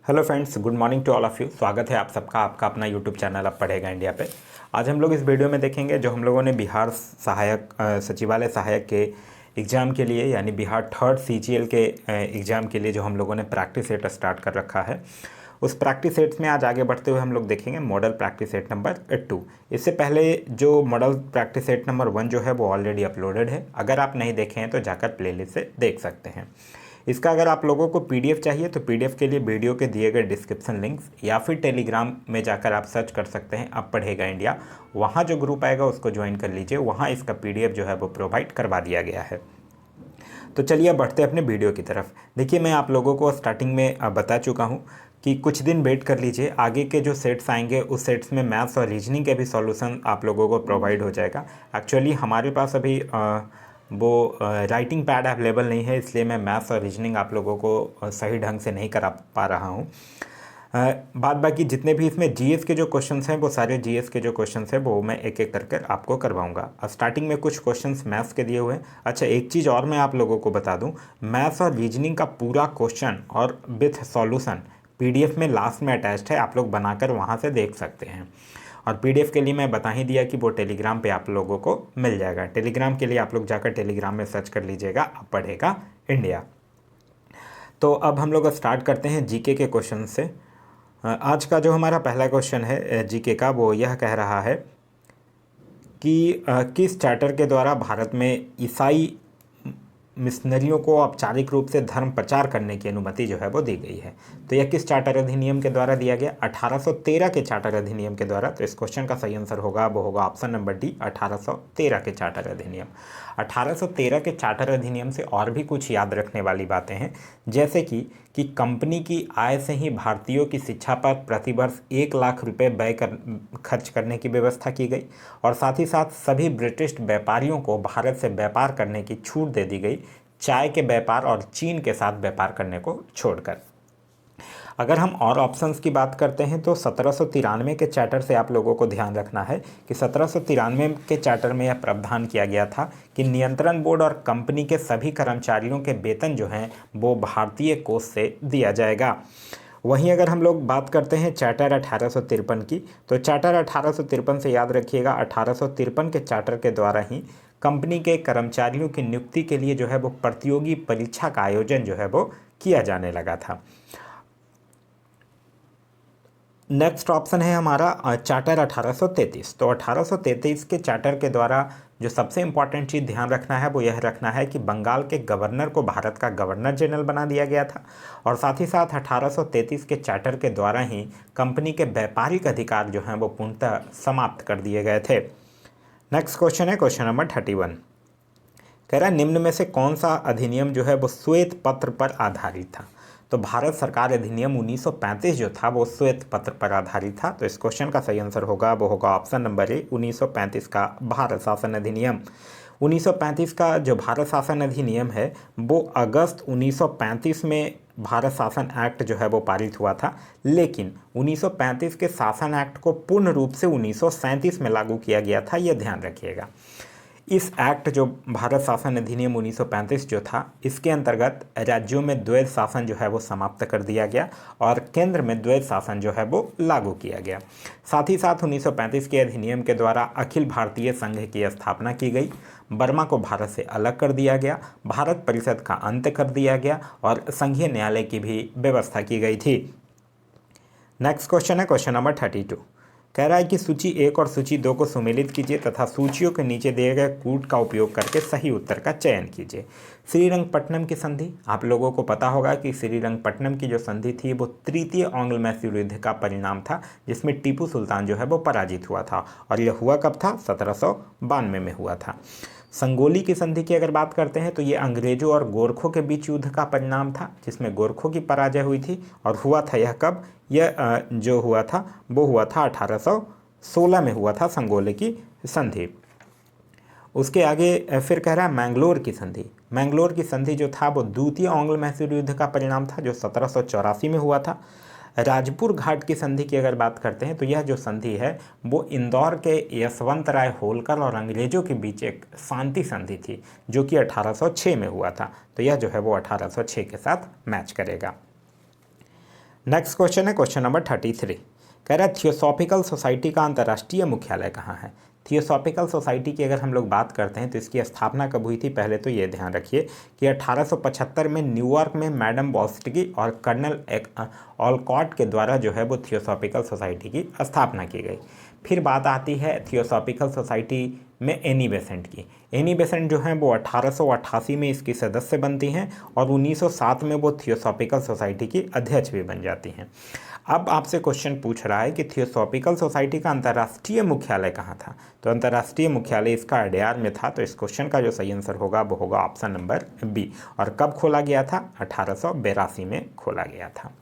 Hello friends, good morning to all of you. स्वागत है आप सबका आपका अपना यूट्यूब चैनल अब पढ़ेगा इंडिया पे। आज हम लोग इस वीडियो में देखेंगे जो हम लोगों ने बिहार सचिवालय सहायक के एग्ज़ाम के लिए यानी बिहार थर्ड सीजीएल के एग्ज़ाम के लिए जो हम लोगों ने प्रैक्टिस सेट स्टार्ट कर रखा है, उस प्रैक्टिस सेट्स में आज आगे बढ़ते हुए हम लोग देखेंगे मॉडल प्रैक्टिस सेट नंबर 2। इससे पहले जो मॉडल प्रैक्टिस सेट नंबर 1 जो है वो ऑलरेडी अपलोडेड है। अगर आप नहीं देखे हैं तो जाकर प्लेलिस्ट से देख सकते हैं। इसका अगर आप लोगों को पीडीएफ चाहिए तो पीडीएफ के लिए वीडियो के दिए गए डिस्क्रिप्शन लिंक्स या फिर टेलीग्राम में जाकर आप सर्च कर सकते हैं अब पढ़ेगा इंडिया। वहाँ जो ग्रुप आएगा उसको ज्वाइन कर लीजिए, वहाँ इसका पीडीएफ जो है वो प्रोवाइड करवा दिया गया है। तो चलिए बढ़ते हैं अपने वीडियो की तरफ। देखिए, मैं आप लोगों को स्टार्टिंग में बता चुका हूँ कि कुछ दिन वेट कर लीजिए, आगे के जो सेट्स आएंगे उस सेट्स में मैथ्स और रीजनिंग के भी सॉल्यूशन आप लोगों को प्रोवाइड हो जाएगा। एक्चुअली हमारे पास अभी वो राइटिंग पैड अवेलेबल नहीं है, इसलिए मैं मैथ्स और रीजनिंग आप लोगों को सही ढंग से नहीं करा पा रहा हूँ। बाद बाकी जितने भी इसमें जीएस के जो क्वेश्चंस हैं वो सारे जीएस के जो क्वेश्चंस हैं वो मैं एक एक करके आपको करवाऊंगा। स्टार्टिंग में कुछ क्वेश्चंस मैथ्स के दिए हुए हैं। अच्छा, एक चीज़ और मैं आप लोगों को बता दूं, मैथ्स और रीजनिंग का पूरा क्वेश्चन और विथ सॉल्यूशन पीडीएफ में लास्ट में अटैच्ड है, आप लोग बनाकर वहाँ से देख सकते हैं। और पीडीएफ के लिए मैं बता ही दिया कि वो टेलीग्राम पे आप लोगों को मिल जाएगा। टेलीग्राम के लिए आप लोग जाकर टेलीग्राम में सर्च कर लीजिएगा अब पढ़ेगा इंडिया। तो अब हम लोग स्टार्ट करते हैं जीके के क्वेश्चन से। आज का जो हमारा पहला क्वेश्चन है जीके का वो यह कह रहा है कि किस चार्टर के द्वारा भारत में ईसाई मिशनरियों को औपचारिक रूप से धर्म प्रचार करने की अनुमति जो है वो दी गई है। तो यह किस चार्टर अधिनियम के द्वारा दिया गया? 1813 के चार्टर अधिनियम के द्वारा। तो इस क्वेश्चन का सही आंसर होगा वो होगा ऑप्शन नंबर डी, 1813 के चार्टर अधिनियम। 1813 के चार्टर अधिनियम से और भी कुछ याद रखने वाली बातें हैं, जैसे कि कंपनी की आय से ही भारतीयों की शिक्षा पर प्रतिवर्ष 1 लाख रुपए खर्च करने की व्यवस्था की गई और साथ ही साथ सभी ब्रिटिश व्यापारियों को भारत से व्यापार करने की छूट दे दी गई, चाय के व्यापार और चीन के साथ व्यापार करने को छोड़कर। अगर हम और ऑप्शंस की बात करते हैं तो 1793 के चार्टर से आप लोगों को ध्यान रखना है कि 1793 के चार्टर में यह प्रावधान किया गया था कि नियंत्रण बोर्ड और कंपनी के सभी कर्मचारियों के वेतन जो हैं वो भारतीय कोष से दिया जाएगा। वहीं अगर हम लोग बात करते हैं चार्टर 1853 की, तो चार्टर 1853 से याद रखिएगा 1853 के चार्टर के द्वारा ही कंपनी के कर्मचारियों की नियुक्ति के लिए जो है वो प्रतियोगी परीक्षा का आयोजन जो है वो किया जाने लगा था। नेक्स्ट ऑप्शन है हमारा चार्टर 1833। तो 1833 के चार्टर के द्वारा जो सबसे इम्पॉर्टेंट चीज़ ध्यान रखना है वो यह रखना है कि बंगाल के गवर्नर को भारत का गवर्नर जनरल बना दिया गया था और साथ ही साथ 1833 के चार्टर के द्वारा ही कंपनी के व्यापारिक अधिकार जो हैं वो पूर्णतः समाप्त कर दिए गए थे। नेक्स्ट क्वेश्चन है क्वेश्चन नंबर 31। कह रहा है निम्न में से कौन सा अधिनियम जो है वो श्वेत पत्र पर आधारित था? तो भारत सरकार अधिनियम 1935 जो था वो श्वेत पत्र पर आधारित था। तो इस क्वेश्चन का सही आंसर होगा वो होगा ऑप्शन नंबर ए, 1935 का भारत शासन अधिनियम। 1935 का जो भारत शासन अधिनियम है वो अगस्त 1935 में भारत शासन एक्ट जो है वो पारित हुआ था, लेकिन 1935 के शासन एक्ट को पूर्ण रूप से 1937 में लागू किया गया था, यह ध्यान रखिएगा। इस एक्ट जो भारत शासन अधिनियम 1935 जो था, इसके अंतर्गत राज्यों में द्वैध शासन जो है वो समाप्त कर दिया गया और केंद्र में द्वैध शासन जो है वो लागू किया गया। साथ ही साथ 1935 के अधिनियम के द्वारा अखिल भारतीय संघ की स्थापना की गई, बर्मा को भारत से अलग कर दिया गया, भारत परिषद का अंत कर दिया गया और संघीय न्यायालय की भी व्यवस्था की गई थी। नेक्स्ट क्वेश्चन है क्वेश्चन नंबर 32। कह रहा है कि सूची 1 और सूची 2 को सुमेलित कीजिए तथा सूचियों के नीचे दिए गए कूट का उपयोग करके सही उत्तर का चयन कीजिए। श्रीरंगपट्टनम की संधि, आप लोगों को पता होगा कि श्रीरंगपट्टनम की जो संधि थी वो तृतीय आंग्ल मैसूर युद्ध का परिणाम था, जिसमें टीपू सुल्तान जो है वो पराजित हुआ था और यह हुआ कब था? 1792 में हुआ था। संगोली की संधि की अगर बात करते हैं तो ये अंग्रेजों और गोरखों के बीच युद्ध का परिणाम था, जिसमें गोरखों की पराजय हुई थी और हुआ था यह कब? यह जो हुआ था वो हुआ था 1816 में हुआ था संगोली की संधि। उसके आगे फिर कह रहा है मैंगलोर की संधि। मैंगलोर की संधि जो था वो द्वितीय आंग्ल मैसूर युद्ध का परिणाम था जो 1784 में हुआ था। राजपुर घाट की संधि की अगर बात करते हैं तो यह जो संधि है वो इंदौर के यशवंत राय होलकर और अंग्रेजों के बीच एक शांति संधि थी जो कि 1806 में हुआ था। तो यह जो है वो 1806 के साथ मैच करेगा। नेक्स्ट क्वेश्चन है क्वेश्चन नंबर 33। कह रहा है थियोसॉफिकल सोसाइटी का अंतर्राष्ट्रीय मुख्यालय कहाँ है। थियोसॉफिकल सोसाइटी की अगर हम लोग बात करते हैं तो इसकी स्थापना कब हुई थी, पहले तो ये ध्यान रखिए कि 1875 में न्यूयॉर्क में मैडम बॉस्टगी और कर्नल ऑलकॉट के द्वारा जो है वो थियोसॉफिकल सोसाइटी की स्थापना की गई। फिर बात आती है थियोसॉफिकल सोसाइटी में एनी बेसेंट की। एनी बेसेंट जो है वो 1888 में इसकी सदस्य बनती हैं और 1907 में वो थियोसॉफिकल सोसाइटी की अध्यक्ष भी बन जाती हैं। अब आपसे क्वेश्चन पूछ रहा है कि थियोसॉफिकल सोसाइटी का अंतर्राष्ट्रीय मुख्यालय कहाँ था, तो अंतर्राष्ट्रीय मुख्यालय इसका अडयार में था। तो इस क्वेश्चन का जो सही आंसर होगा वो होगा ऑप्शन नंबर बी। और कब खोला गया था, 1882 में खोला गया था।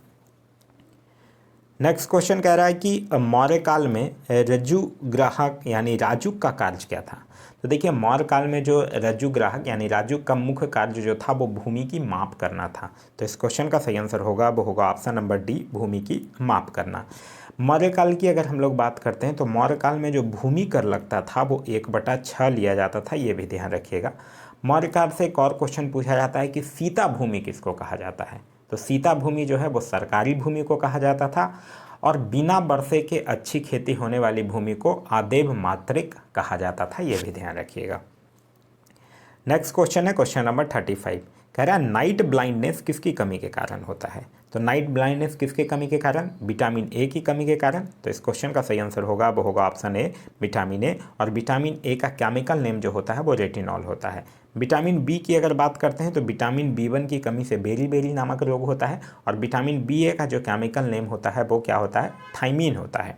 नेक्स्ट क्वेश्चन कह रहा है कि मौर्य काल में रज्जु ग्राहक यानी राजुक का कार्य क्या था। तो देखिए मौर्य काल में जो रज्जु ग्राहक यानी राजुक का मुख्य कार्य जो था वो भूमि की माप करना था। तो इस क्वेश्चन का सही आंसर होगा वो होगा ऑप्शन नंबर डी, भूमि की माप करना। मौर्य काल की अगर हम लोग बात करते हैं तो मौर्य काल में जो भूमि कर लगता था वो 1/6 लिया जाता था, ये भी ध्यान रखिएगा। मौर्य काल से एक और क्वेश्चन पूछा जाता है कि सीता भूमि किसको कहा जाता है। तो सीता भूमि जो है वो सरकारी भूमि को कहा जाता था और बिना वर्षे के अच्छी खेती होने वाली भूमि को आदेव मात्रिक कहा जाता था, ये भी ध्यान रखिएगा। नेक्स्ट क्वेश्चन है क्वेश्चन नंबर 35। कह रहा है नाइट ब्लाइंडनेस किसकी कमी के कारण होता है। तो नाइट ब्लाइंडनेस किसके कमी के कारण, विटामिन ए की कमी के कारण। तो इस क्वेश्चन का सही आंसर होगा वो होगा ऑप्शन ए, विटामिन ए। और विटामिन ए का केमिकल नेम जो होता है वो रेटिनॉल होता है। विटामिन बी की अगर बात करते हैं तो विटामिन B1 की कमी से बेरी बेरी नामक रोग होता है। और विटामिन BA का जो केमिकल नेम होता है वो क्या होता है, थाइमीन होता है।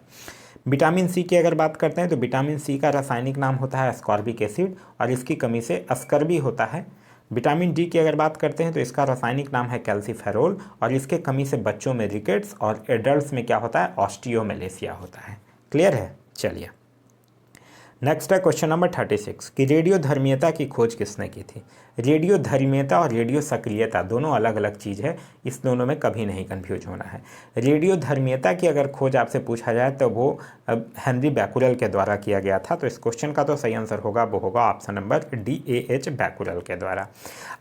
विटामिन सी की अगर बात करते हैं तो विटामिन सी का रासायनिक नाम होता है अस्कॉर्बिक एसिड और इसकी कमी से अस्कर्बी होता है। विटामिन डी की अगर बात करते हैं तो इसका रासायनिक नाम है कैल्सीफेरोल और इसके कमी से बच्चों में रिकेट्स और एडल्ट्स में क्या होता है, ऑस्टियोमेलेसिया होता है। क्लियर है, चलिए नेक्स्ट है क्वेश्चन नंबर 36 कि रेडियो धर्मीयता की खोज किसने की थी। रेडियो धर्मीयता और रेडियो सक्रियता दोनों अलग अलग चीज़ है, इस दोनों में कभी नहीं कंफ्यूज होना है। रेडियो धर्मीयता की अगर खोज आपसे पूछा जाए तो वो हेनरी बैकुरल के द्वारा किया गया था। तो इस क्वेश्चन का तो सही आंसर होगा वो होगा ऑप्शन नंबर DAH बैकुरल के द्वारा।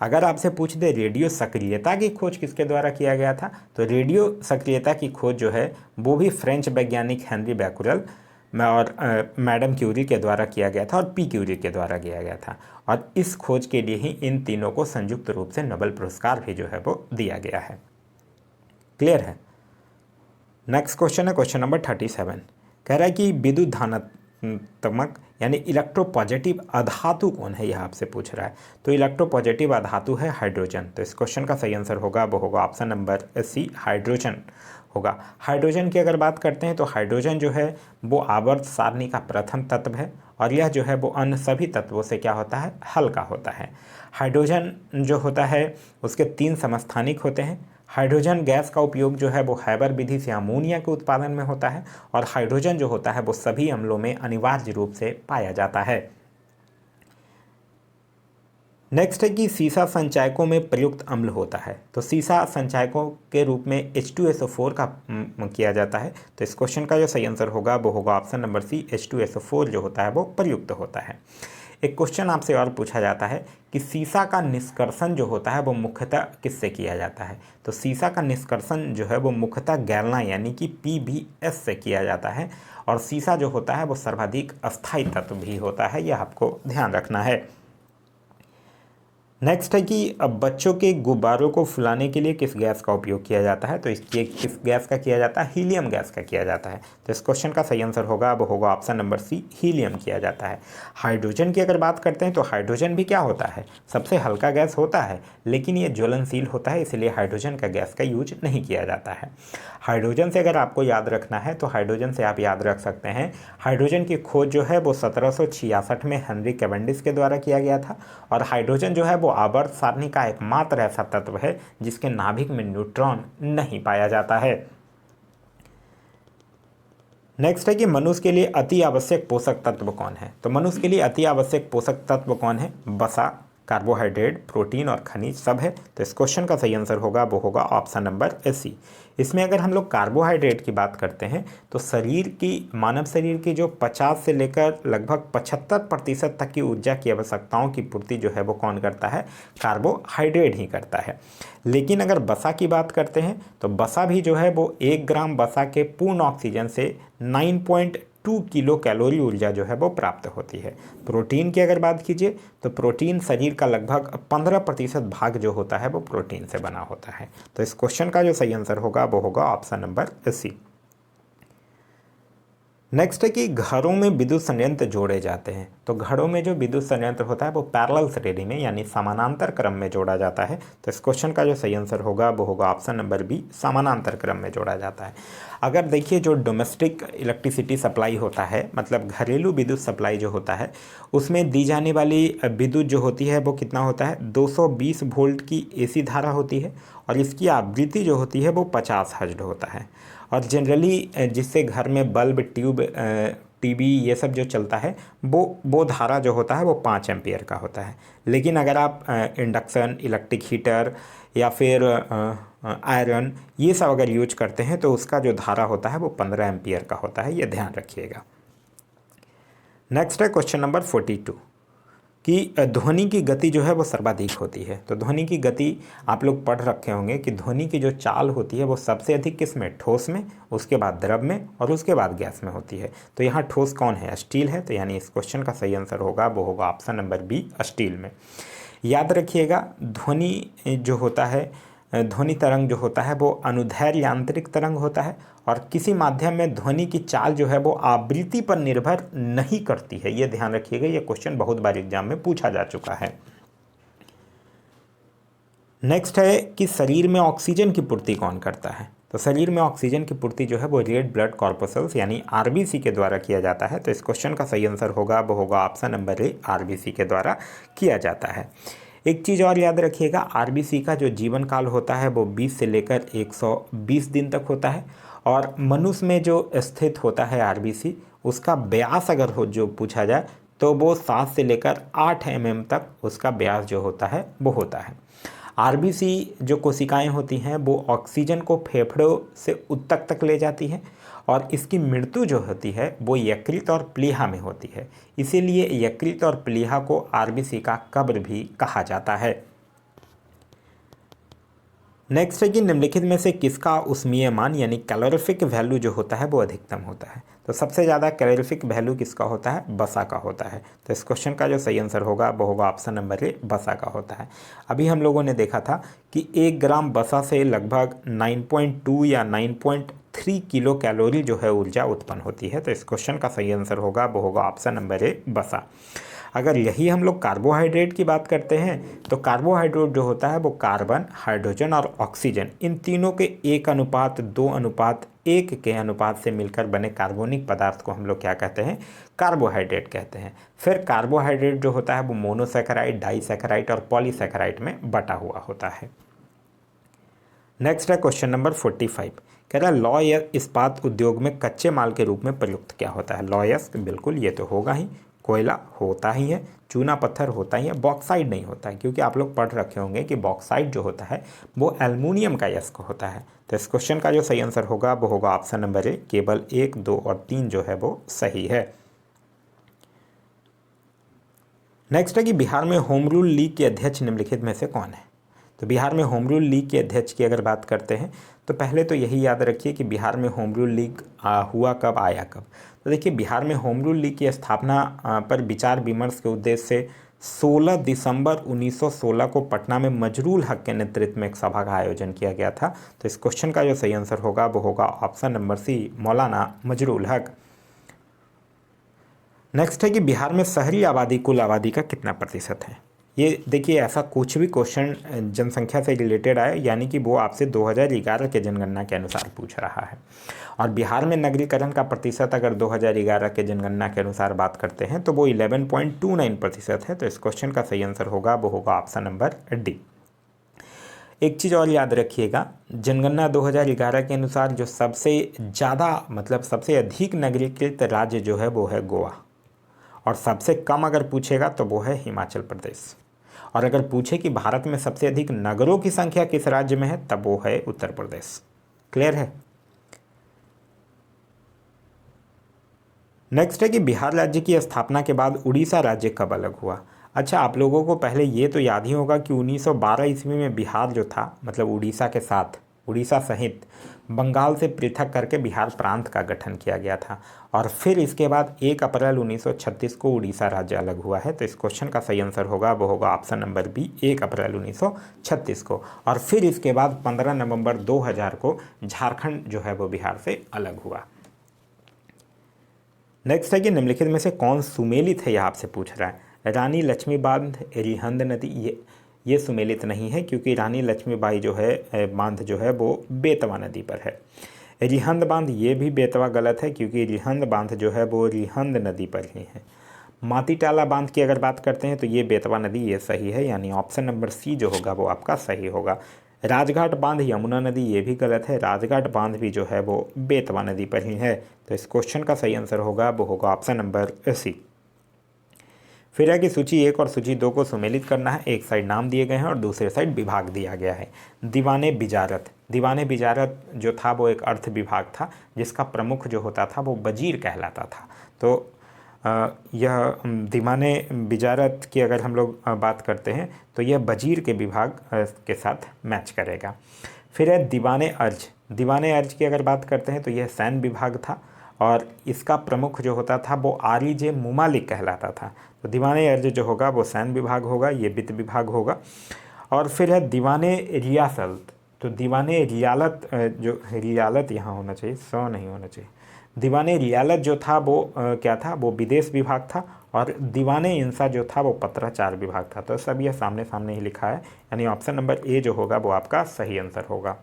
अगर आपसे पूछ दे रेडियो सक्रियता की खोज किसके द्वारा किया गया था, तो रेडियो सक्रियता की खोज जो है वो भी फ्रेंच वैज्ञानिक हेनरी बैकुरल और मैडम क्यूरी के द्वारा किया गया था और P क्यूरी के द्वारा किया गया था। और इस खोज के लिए ही इन तीनों को संयुक्त रूप से नोबेल पुरस्कार भी जो है वो दिया गया है। क्लियर है। नेक्स्ट क्वेश्चन है क्वेश्चन नंबर 37। कह रहा है कि विद्युत धनात्मक यानी इलेक्ट्रोपॉजिटिव अधातु कौन है, यह आपसे पूछ रहा है। तो इलेक्ट्रोपॉजिटिव अधातु है हाइड्रोजन। तो इस क्वेश्चन का सही आंसर होगा वो होगा ऑप्शन नंबर सी, हाइड्रोजन होगा। हाइड्रोजन की अगर बात करते हैं तो हाइड्रोजन जो है वो आवर्त सारणी का प्रथम तत्व है और यह जो है वो अन्य सभी तत्वों से क्या होता है, हल्का होता है। हाइड्रोजन जो होता है उसके 3 समस्थानिक होते हैं। हाइड्रोजन गैस का उपयोग जो है वो हैबर विधि से अमोनिया के उत्पादन में होता है और हाइड्रोजन जो होता है वो सभी अम्लों में अनिवार्य रूप से पाया जाता है। नेक्स्ट है कि सीसा संचायकों में प्रयुक्त अम्ल होता है। तो सीसा संचायकों के रूप में H2SO4 का किया जाता है। तो इस क्वेश्चन का जो सही आंसर होगा वो होगा ऑप्शन नंबर सी, H2SO4 जो होता है वो प्रयुक्त होता है। एक क्वेश्चन आपसे और पूछा जाता है कि सीसा का निष्कर्षण जो होता है वो मुख्यतः किससे किया जाता है। तो सीसा का निष्कर्षण जो है वो मुख्यतः गैल्ना यानी कि PBS से किया जाता है और सीसा जो होता है वो सर्वाधिक अस्थायी तत्व भी होता है, यह आपको ध्यान रखना है। नेक्स्ट है कि अब बच्चों के गुब्बारों को फुलाने के लिए किस गैस का उपयोग किया जाता है। तो इसके किस गैस का किया जाता है, हीलियम गैस का किया जाता है। तो इस क्वेश्चन का सही आंसर होगा वो होगा ऑप्शन नंबर सी, हीलियम किया जाता है। हाइड्रोजन की अगर बात करते हैं तो हाइड्रोजन भी क्या होता है, सबसे हल्का गैस होता है लेकिन ये ज्वलनशील होता है, इसलिए हाइड्रोजन का गैस का यूज नहीं किया जाता है। हाइड्रोजन से अगर आपको याद रखना है तो हाइड्रोजन से आप याद रख सकते हैं, हाइड्रोजन की खोज जो है वो 1766 में हेनरी कैवेंडिश के द्वारा किया गया था और हाइड्रोजन जो है वो आवर्त सारणी का एकमात्र ऐसा तत्व है जिसके नाभिक में न्यूट्रॉन नहीं पाया जाता है। नेक्स्ट है कि मनुष्य के लिए अति आवश्यक पोषक तत्व कौन है। तो मनुष्य के लिए अति आवश्यक पोषक तत्व कौन है, वसा, कार्बोहाइड्रेट, प्रोटीन और खनिज सब है। तो इस क्वेश्चन का सही आंसर होगा वो होगा ऑप्शन नंबर सी। इसमें अगर हम लोग कार्बोहाइड्रेट की बात करते हैं तो मानव शरीर की जो 50 से लेकर लगभग 75% तक की ऊर्जा की आवश्यकताओं की पूर्ति जो है वो कौन करता है, कार्बोहाइड्रेट ही करता है। लेकिन अगर वसा की बात करते हैं तो वसा भी जो है वो 1 ग्राम वसा के पूर्ण ऑक्सीजन से 9.2 किलो कैलोरी ऊर्जा जो है वो प्राप्त होती है। प्रोटीन की अगर बात कीजिए तो प्रोटीन शरीर का लगभग 15% भाग जो होता है वो प्रोटीन से बना होता है। तो इस क्वेश्चन का जो सही आंसर होगा वो होगा ऑप्शन नंबर सी। नेक्स्ट है कि घरों में विद्युत संयंत्र जोड़े जाते हैं। तो घरों में जो विद्युत संयंत्र होता है वो पैरेलल श्रेणी में यानी समानांतर क्रम में जोड़ा जाता है। तो इस क्वेश्चन का जो सही आंसर होगा वो होगा ऑप्शन नंबर बी, समानांतर क्रम में जोड़ा जाता है। अगर देखिए जो डोमेस्टिक इलेक्ट्रिसिटी सप्लाई होता है, मतलब घरेलू विद्युत सप्लाई जो होता है, उसमें दी जाने वाली विद्युत जो होती है वो कितना होता है, 220 वोल्ट की एसी धारा होती है और इसकी आवृत्ति जो होती है वो 50 हर्ट्ज होता है। और जनरली जिससे घर में बल्ब, ट्यूब, टीवी ये सब जो चलता है वो धारा जो होता है वो 5 एम्पियर का होता है। लेकिन अगर आप इंडक्शन, इलेक्ट्रिक हीटर या फिर आयरन ये सब अगर यूज करते हैं तो उसका जो धारा होता है वो 15 एम्पियर का होता है, ये ध्यान रखिएगा। नेक्स्ट है क्वेश्चन नंबर 42 कि ध्वनि की गति जो है वो सर्वाधिक होती है। तो ध्वनि की गति आप लोग पढ़ रखे होंगे कि ध्वनि की जो चाल होती है वो सबसे अधिक किस में, ठोस में, उसके बाद द्रव में और उसके बाद गैस में होती है। तो यहाँ ठोस कौन है, स्टील है। तो यानी इस क्वेश्चन का सही आंसर होगा वो होगा ऑप्शन नंबर बी, स्टील में। याद रखिएगा ध्वनि जो होता है, ध्वनि तरंग जो होता है वो अनुदैर्घ्य यांत्रिक तरंग होता है और किसी माध्यम में ध्वनि की चाल जो है वो आवृत्ति पर निर्भर नहीं करती है। ये ध्यान रखिएगा, ये क्वेश्चन बहुत बार एग्जाम में पूछा जा चुका है। नेक्स्ट है कि शरीर में ऑक्सीजन की पूर्ति कौन करता है। तो शरीर में ऑक्सीजन की पूर्ति जो है वो रेड ब्लड कॉर्पसल्स यानी आरबीसी के द्वारा किया जाता है। तो इस क्वेश्चन का सही आंसर होगा वो होगा ऑप्शन नंबर ए, आरबीसी के द्वारा किया जाता है। एक चीज़ और याद रखिएगा, आरबीसी का जो जीवन काल होता है वो 20 से लेकर 120 दिन तक होता है और मनुष्य में जो स्थित होता है आरबीसी, उसका व्यास अगर हो जो पूछा जाए तो वो 7 से लेकर 8 mm तक उसका व्यास जो होता है वो होता है। आरबीसी जो कोशिकाएं होती हैं वो ऑक्सीजन को फेफड़ों से ऊतक तक ले जाती हैं और इसकी मृत्यु जो होती है वो यकृत और प्लीहा में होती है। इसीलिए यकृत और प्लीहा को आरबीसी का कब्र भी कहा जाता है। नेक्स्ट है कि निम्नलिखित में से किसका उष्मीय मान यानी कैलोरीफिक वैल्यू जो होता है वो अधिकतम होता है। तो सबसे ज़्यादा कैलोरीफिक वैल्यू किसका होता है, वसा का होता है। तो इस क्वेश्चन का जो सही आंसर होगा वो होगा ऑप्शन नंबर ए, वसा का होता है। अभी हम लोगों ने देखा था कि 1 ग्राम वसा से लगभग 9.2 या 9.3 किलो कैलोरी जो है ऊर्जा उत्पन्न होती है। तो इस क्वेश्चन का सही आंसर होगा वो होगा ऑप्शन नंबर ए, वसा। अगर यही हम लोग कार्बोहाइड्रेट की बात करते हैं तो कार्बोहाइड्रेट जो होता है वो कार्बन, हाइड्रोजन और ऑक्सीजन इन तीनों के 1:2:1 के अनुपात से मिलकर बने कार्बनिक पदार्थ को हम लोग क्या कहते हैं, कार्बोहाइड्रेट कहते हैं। फिर कार्बोहाइड्रेट जो होता है वो मोनोसैकेराइड, डाइसैकेराइड और पॉलीसैकेराइड में बटा हुआ होता है। नेक्स्ट है क्वेश्चन नंबर 45, कह रहा है लौह इस्पात उद्योग में कच्चे माल के रूप में प्रयुक्त क्या होता है। लौहयस्क, बिल्कुल ये तो होगा ही, कोयला होता ही है, चूना पत्थर होता ही है, बॉक्साइड नहीं होता है, क्योंकि आप लोग पढ़ रखे होंगे कि बॉक्साइड जो होता है वो एल्युमिनियम का यस्क होता है। तो इस क्वेश्चन का जो सही आंसर होगा वो होगा ऑप्शन नंबर ए, केवल 1, 2 और 3 जो है वो सही है। नेक्स्ट है कि बिहार में होम रूल लीग के अध्यक्ष निम्नलिखित में से कौन है। तो बिहार में होम रूल लीग के अध्यक्ष की अगर बात करते हैं तो पहले तो यही याद रखिए कि बिहार में होम रूल लीग हुआ कब, आया कब। तो देखिए बिहार में होम रूल लीग की स्थापना पर विचार विमर्श के उद्देश्य से 16 दिसंबर 1916 को पटना में मजरूल हक के नेतृत्व में एक सभा का आयोजन किया गया था। तो इस क्वेश्चन का जो सही आंसर होगा वो होगा ऑप्शन नंबर सी, मौलाना मजरूल हक। नेक्स्ट है कि बिहार में शहरी आबादी कुल आबादी का कितना प्रतिशत है। ये देखिए ऐसा कुछ भी क्वेश्चन जनसंख्या से रिलेटेड आए यानी कि वो आपसे 2011 के जनगणना के अनुसार पूछ रहा है। और बिहार में नगरीकरण का प्रतिशत अगर 2011 के जनगणना के अनुसार बात करते हैं तो वो 11.29% है। तो इस क्वेश्चन का सही आंसर होगा वो होगा ऑप्शन नंबर डी। एक चीज़ और याद रखिएगा, जनगणना 2011 के अनुसार जो सबसे ज़्यादा मतलब सबसे अधिक नगरीकृत राज्य जो है वो है गोवा और सबसे कम अगर पूछेगा तो वो है हिमाचल प्रदेश। और अगर पूछे कि भारत में सबसे अधिक नगरों की संख्या किस राज्य में है, तब वो है उत्तर प्रदेश। क्लियर है। नेक्स्ट है कि बिहार राज्य की स्थापना के बाद उड़ीसा राज्य कब अलग हुआ। अच्छा, आप लोगों को पहले ये तो याद ही होगा कि 1912 ईस्वी में बिहार जो था, मतलब उड़ीसा के साथ, उड़ीसा सहित बंगाल से पृथक करके बिहार प्रांत का गठन किया गया था। और फिर इसके बाद 1 अप्रैल 1936 को उड़ीसा राज्य अलग हुआ है। तो इस क्वेश्चन का सही आंसर होगा, वो होगा ऑप्शन नंबर बी, 1 अप्रैल 1936 को। और फिर इसके बाद 15 नवंबर 2000 को झारखंड जो है वो बिहार से अलग हुआ। नेक्स्ट है कि निम्नलिखित में से कौन सुमेलित है, यह आपसे पूछ रहा है। रानी लक्ष्मी बांध, रिहंद नदी, ये सुमेलित नहीं है, क्योंकि रानी लक्ष्मीबाई जो है बांध जो है वो बेतवा नदी पर है। रिहंद बांध ये भी बेतवा गलत है, क्योंकि रिहंद बांध जो है वो रिहंद नदी पर ही है। मातीटाला बांध की अगर बात करते हैं तो ये बेतवा नदी, ये सही है, यानी ऑप्शन नंबर सी जो होगा वो आपका सही होगा। राजघाट बांध यमुना नदी, ये भी गलत है, राजघाट बांध भी जो है वो बेतवा नदी पर ही है। तो इस क्वेश्चन का सही आंसर होगा वो होगा ऑप्शन नंबर सी। फिर है कि सूची 1 और सूची 2 को सुमेलित करना है। एक साइड नाम दिए गए हैं और दूसरे साइड विभाग दिया गया है। दीवाने बिजारत, दीवाने बिजारत जो था वो एक अर्थ विभाग था, जिसका प्रमुख जो होता था वो वजीर कहलाता था। तो यह दीवाने बिजारत की अगर हम लोग बात करते हैं तो यह वजीर के विभाग के साथ मैच करेगा। फिर है दीवाने अर्ज, दीवाने अर्ज की अगर बात करते हैं तो यह सैन्य विभाग था, और इसका प्रमुख जो होता था वो आरिजे मुमालिक कहलाता था। तो दीवाने अर्ज जो होगा वो सैन्य विभाग होगा, ये वित्त विभाग होगा। और फिर है दीवाने रियासत, तो दीवाने रियालत, जो रियालत यहाँ होना चाहिए, सौ नहीं होना चाहिए। दीवाने रियालत जो था वो क्या था, वो विदेश विभाग था। और दीवाने इंसा जो था वो पत्राचार विभाग था। तो सब यह सामने सामने ही लिखा है, यानी ऑप्शन नंबर ए जो होगा वो आपका सही आंसर होगा।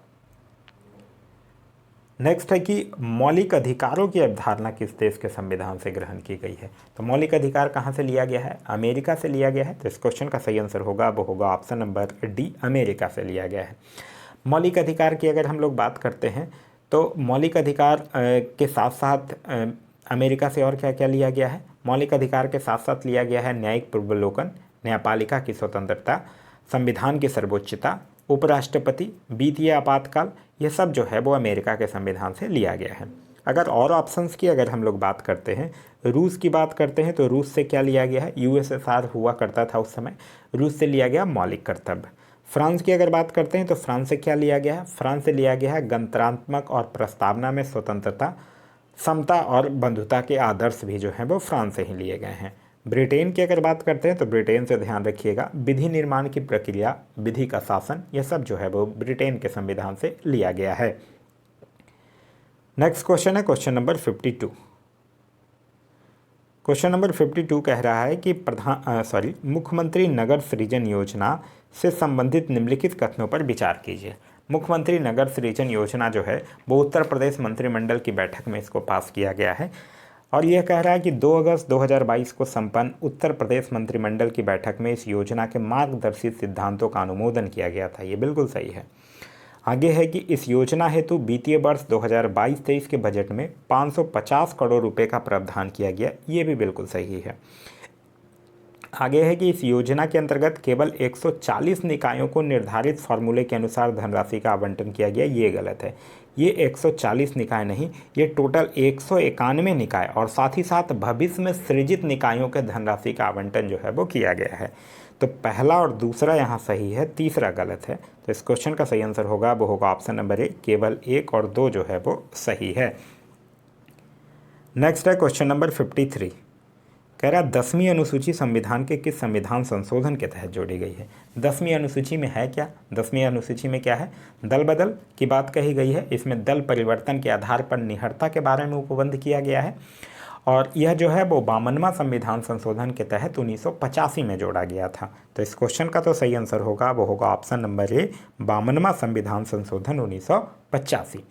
नेक्स्ट है कि मौलिक अधिकारों की अवधारणा किस देश के संविधान से ग्रहण की गई है। तो मौलिक अधिकार कहाँ से लिया गया है, अमेरिका से लिया गया है। तो इस क्वेश्चन का सही आंसर होगा वो होगा ऑप्शन नंबर डी, अमेरिका से लिया गया है। मौलिक अधिकार की अगर हम लोग बात करते हैं तो मौलिक अधिकार के साथ साथ अमेरिका से और क्या क्या लिया गया है। मौलिक अधिकार के साथ साथ लिया गया है न्यायिक पूर्वावलोकन, न्यायपालिका की स्वतंत्रता, संविधान की सर्वोच्चता, उपराष्ट्रपति, वित्तीय आपातकाल, यह सब जो है वो अमेरिका के संविधान से लिया गया है। अगर और ऑप्शंस की अगर हम लोग बात करते हैं, रूस की बात करते हैं तो रूस से क्या लिया गया है, यूएसएसआर हुआ करता था उस समय, रूस से लिया गया मौलिक कर्तव्य। फ्रांस की अगर बात करते हैं तो फ्रांस से क्या लिया गया है, फ्रांस से लिया गया है गणतंत्रात्मक और प्रस्तावना में स्वतंत्रता, समता और बंधुता के आदर्श भी जो हैं वो फ्रांस से ही लिए गए हैं। ब्रिटेन की अगर बात करते हैं तो ब्रिटेन से ध्यान रखिएगा, विधि निर्माण की प्रक्रिया, विधि का शासन, यह सब जो है वो ब्रिटेन के संविधान से लिया गया है। नेक्स्ट क्वेश्चन है क्वेश्चन नंबर 52। क्वेश्चन नंबर 52 कह रहा है कि मुख्यमंत्री नगर सृजन योजना से संबंधित निम्नलिखित कथनों पर विचार कीजिए। मुख्यमंत्री नगर सृजन योजना जो है वो उत्तर प्रदेश मंत्रिमंडल की बैठक में इसको पास किया गया है, और यह कह रहा है कि 2 अगस्त 2022 को संपन्न उत्तर प्रदेश मंत्रिमंडल की बैठक में इस योजना के मार्गदर्शित सिद्धांतों का अनुमोदन किया गया था। ये बिल्कुल सही है। आगे है कि इस योजना हेतु वित्तीय वर्ष 2022-23 के बजट में 550 करोड़ रुपए का प्रावधान किया गया, ये भी बिल्कुल सही है। आगे है कि इस योजना के अंतर्गत केवल 140 निकायों को निर्धारित फार्मूले के अनुसार धनराशि का आवंटन किया गया, ये गलत है। ये 140 निकाय नहीं, ये टोटल 191 निकाय और साथ ही साथ भविष्य में सृजित निकायों के धनराशि का आवंटन जो है वो किया गया है। तो पहला और दूसरा यहाँ सही है, तीसरा गलत है। तो इस क्वेश्चन का सही आंसर होगा वो होगा ऑप्शन नंबर ए, केवल 1 और 2 जो है वो सही है। नेक्स्ट है क्वेश्चन नंबर 53। कह रहा 10वीं अनुसूची संविधान के किस संविधान संशोधन के तहत जोड़ी गई है। 10वीं अनुसूची में है क्या, 10वीं अनुसूची में क्या है, दल बदल की बात कही गई है। इसमें दल परिवर्तन के आधार पर निहरता के बारे में उपबंध किया गया है, और यह जो है वो 52वां संविधान संशोधन के तहत 1985 में जोड़ा गया था। तो इस क्वेश्चन का तो सही आंसर होगा वो होगा ऑप्शन नंबर ए, 52वां संविधान संशोधन 1985।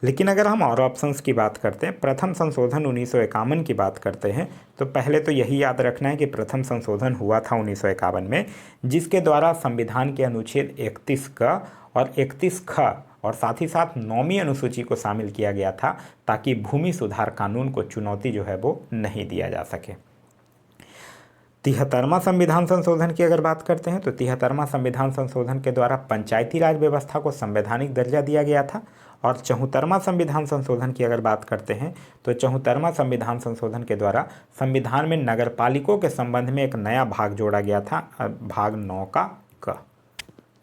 लेकिन अगर हम और ऑप्शंस की बात करते हैं, प्रथम संशोधन 1951 की बात करते हैं, तो पहले तो यही याद रखना है कि प्रथम संशोधन हुआ था 1951 में, जिसके द्वारा संविधान के अनुच्छेद 31 क और 31 ख और साथ ही साथ 9वीं अनुसूची को शामिल किया गया था, ताकि भूमि सुधार कानून को चुनौती जो है वो नहीं दिया जा सके। 73वां संविधान संशोधन की अगर बात करते हैं तो 73वां संविधान संशोधन के द्वारा पंचायती राज व्यवस्था को संवैधानिक दर्जा दिया गया था। और 74वां संविधान संशोधन की अगर बात करते हैं तो 74वां संविधान संशोधन के द्वारा संविधान में नगरपालिकों के संबंध में एक नया भाग जोड़ा गया था, भाग 9 का क।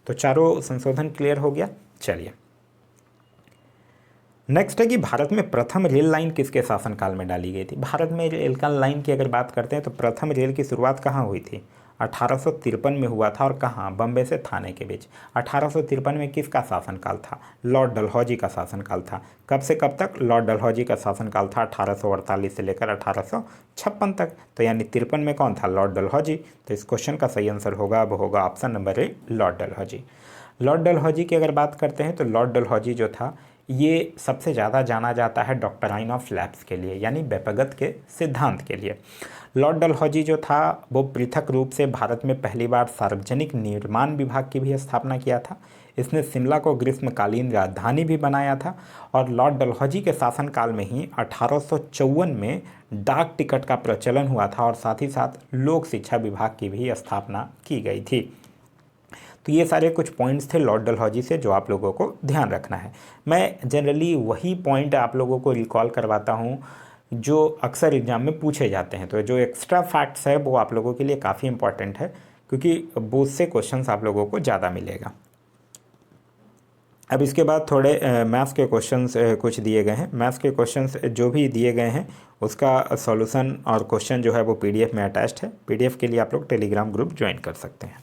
तो चारों संशोधन क्लियर हो गया। चलिए नेक्स्ट है कि भारत में प्रथम रेल लाइन किसके शासनकाल में डाली गई थी। भारत में रेल का लाइन की अगर बात करते हैं तो प्रथम रेल की शुरुआत कहाँ हुई थी? 1853 में हुआ था। और कहाँ? बम्बे से थाने के बीच। 1853 में किसका शासनकाल था? लॉर्ड डलहौजी का शासनकाल था। कब से कब तक? लॉर्ड डलहौजी का शासनकाल था 1848 से लेकर 1856 तक। तो यानी 53 में कौन था? लॉर्ड डलहौजी। तो इस क्वेश्चन का सही आंसर होगा वो होगा ऑप्शन नंबर ए, लॉर्ड डलहौजी। लॉर्ड डलहौजी की अगर बात करते हैं तो लॉर्ड डलहौजी जो था ये सबसे ज़्यादा जाना जाता है डॉक्ट्राइन ऑफ लैप्स के लिए, यानी व्यपगत के सिद्धांत के लिए। लॉर्ड डलहौजी जो था वो पृथक रूप से भारत में पहली बार सार्वजनिक निर्माण विभाग की भी स्थापना किया था। इसने शिमला को ग्रीष्मकालीन राजधानी भी बनाया था। और लॉर्ड डलहौजी के शासनकाल में ही 1854 में डाक टिकट का प्रचलन हुआ था और साथ ही साथ लोक शिक्षा विभाग की भी स्थापना की गई थी। तो ये सारे कुछ पॉइंट्स थे लॉर्ड डलहौजी से जो आप लोगों को ध्यान रखना है। मैं जनरली वही पॉइंट आप लोगों को रिकॉल करवाता हूँ जो अक्सर एग्जाम में पूछे जाते हैं। तो जो एक्स्ट्रा फैक्ट्स है वो आप लोगों के लिए काफ़ी इंपॉर्टेंट है क्योंकि बोर्ड से क्वेश्चंस आप लोगों को ज़्यादा मिलेगा। अब इसके बाद थोड़े मैथ्स के क्वेश्चंस कुछ दिए गए हैं। मैथ्स के क्वेश्चंस जो भी दिए गए हैं उसका सॉल्यूशन और क्वेश्चन जो है वो पीडीएफ में अटैच्ड है। पीडीएफ के लिए आप लोग टेलीग्राम ग्रुप ज्वाइन कर सकते हैं।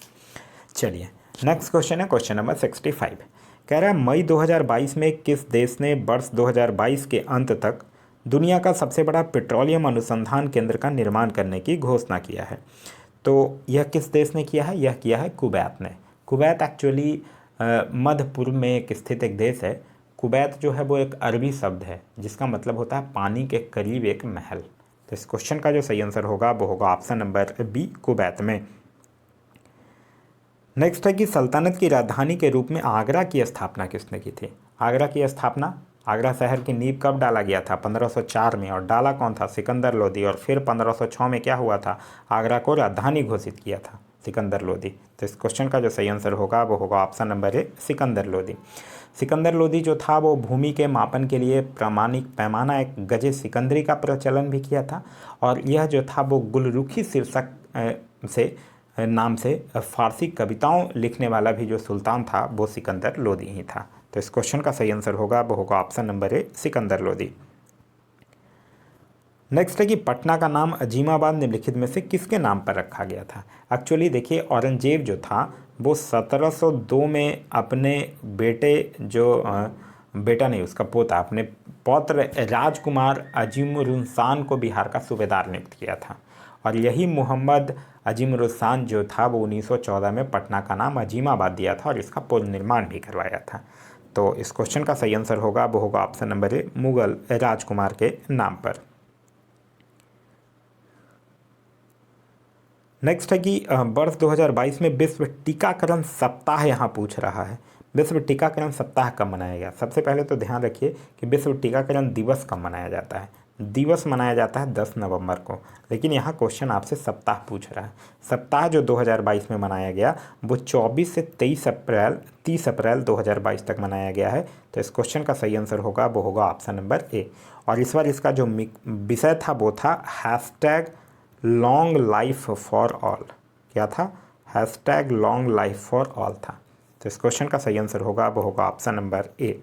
चलिए नेक्स्ट क्वेश्चन है क्वेश्चन नंबर 65। कह रहा है मई 2022 में किस देश ने वर्ष 2022 के अंत तक दुनिया का सबसे बड़ा पेट्रोलियम अनुसंधान केंद्र का निर्माण करने की घोषणा किया है। तो यह किस देश ने किया है? यह किया है कुवैत ने। कुवैत एक्चुअली मध्य पूर्व में एक स्थित एक देश है। कुवैत जो है वो एक अरबी शब्द है जिसका मतलब होता है पानी के करीब एक महल। तो इस क्वेश्चन का जो सही आंसर होगा वो होगा ऑप्शन नंबर बी, कुवैत में। नेक्स्ट है कि सल्तनत की राजधानी के रूप में आगरा की स्थापना किसने की थी? आगरा की स्थापना, आगरा शहर की नींव कब डाला गया था? 1504 में। और डाला कौन था? सिकंदर लोदी। और फिर 1506 में क्या हुआ था? आगरा को राजधानी घोषित किया था सिकंदर लोदी। तो इस क्वेश्चन का जो सही आंसर होगा वो होगा ऑप्शन नंबर ए, सिकंदर लोदी। सिकंदर लोदी जो था वो भूमि के मापन के लिए प्रामाणिक पैमाना एक गजे सिकंदरी का प्रचलन भी किया था। और यह जो था वो गुलरुखी शीर्षक से नाम से फारसी कविताओं लिखने वाला भी जो सुल्तान था वो सिकंदर लोदी ही था। तो इस क्वेश्चन का सही आंसर होगा वो होगा ऑप्शन नंबर ए, सिकंदर लोदी। नेक्स्ट है कि पटना का नाम अजीमाबाद निम्नलिखित में से किसके नाम पर रखा गया था? एक्चुअली देखिए औरंगजेब जो था वो 1702 में अपने बेटे बेटा नहीं उसका पोता, अपने पौत्र राजकुमार अजीमुरुसान को बिहार का सूबेदार नियुक्त किया था। और यही मोहम्मद अजीमुरुसान जो था वो 1914 में पटना का नाम अजीमाबाद दिया था और इसका पुनर्निर्माण भी करवाया था। तो इस क्वेश्चन का सही आंसर होगा वो होगा ऑप्शन नंबर ए, मुगल राजकुमार के नाम पर। नेक्स्ट है कि वर्ष 2022 में विश्व टीकाकरण सप्ताह यहाँ पूछ रहा है। विश्व टीकाकरण सप्ताह कब मनाया गया? सबसे पहले तो ध्यान रखिए कि विश्व टीकाकरण दिवस कब मनाया जाता है। दिवस मनाया जाता है 10 नवंबर को, लेकिन यहाँ क्वेश्चन आपसे सप्ताह पूछ रहा है। सप्ताह जो 2022 में मनाया गया वो 24 से 30 अप्रैल 2022 तक मनाया गया है। तो इस क्वेश्चन का सही आंसर होगा वो होगा ऑप्शन नंबर ए। और इस बार इसका जो विषय था वो था hashtag long life for all. क्या था? Hashtag long life for all था। तो इस क्वेश्चन का सही आंसर होगा वो होगा ऑप्शन नंबर ए।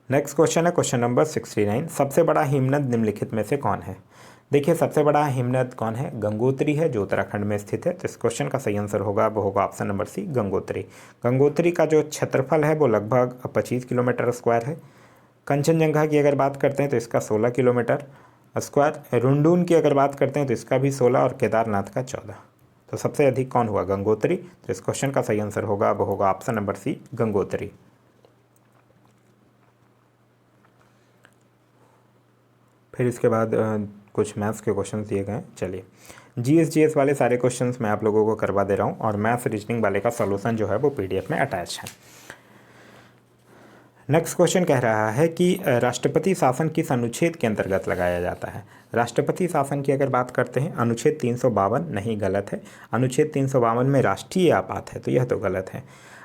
नेक्स्ट क्वेश्चन है क्वेश्चन नंबर 69। सबसे बड़ा हिमनद निम्नलिखित में से कौन है? देखिए सबसे बड़ा हिमनद कौन है? गंगोत्री है जो उत्तराखंड में स्थित है। तो इस क्वेश्चन का सही आंसर होगा वो होगा option number C, Gangotri. Gangotri का जो क्षेत्रफल है वो लगभग 25 किलोमीटर स्क्वायर है। कंचनजंगा की अगर बात करते हैं तो इसका 16 किलोमीटर स्क्वायर। रुंडून की अगर बात करते हैं तो इसका भी 16 और केदारनाथ का 14। तो सबसे अधिक कौन हुआ? गंगोत्री। तो इस क्वेश्चन का सही आंसर होगा वो होगा ऑप्शन नंबर सी, गंगोत्री। फिर इसके बाद कुछ मैथ्स के क्वेश्चन दिए गए हैं। चलिए जीएस वाले सारे क्वेश्चंस मैं आप लोगों को करवा दे रहा हूँ और मैथ्स रीजनिंग वाले का सॉल्यूशन जो है वो पीडीएफ में अटैच है। नेक्स्ट क्वेश्चन कह रहा है कि राष्ट्रपति शासन किस अनुच्छेद के अंतर्गत लगाया जाता है। राष्ट्रपति शासन की अगर बात करते हैं अनुच्छेद 352, नहीं गलत है। अनुच्छेद 352 में राष्ट्रीय आपात है तो यह तो गलत है।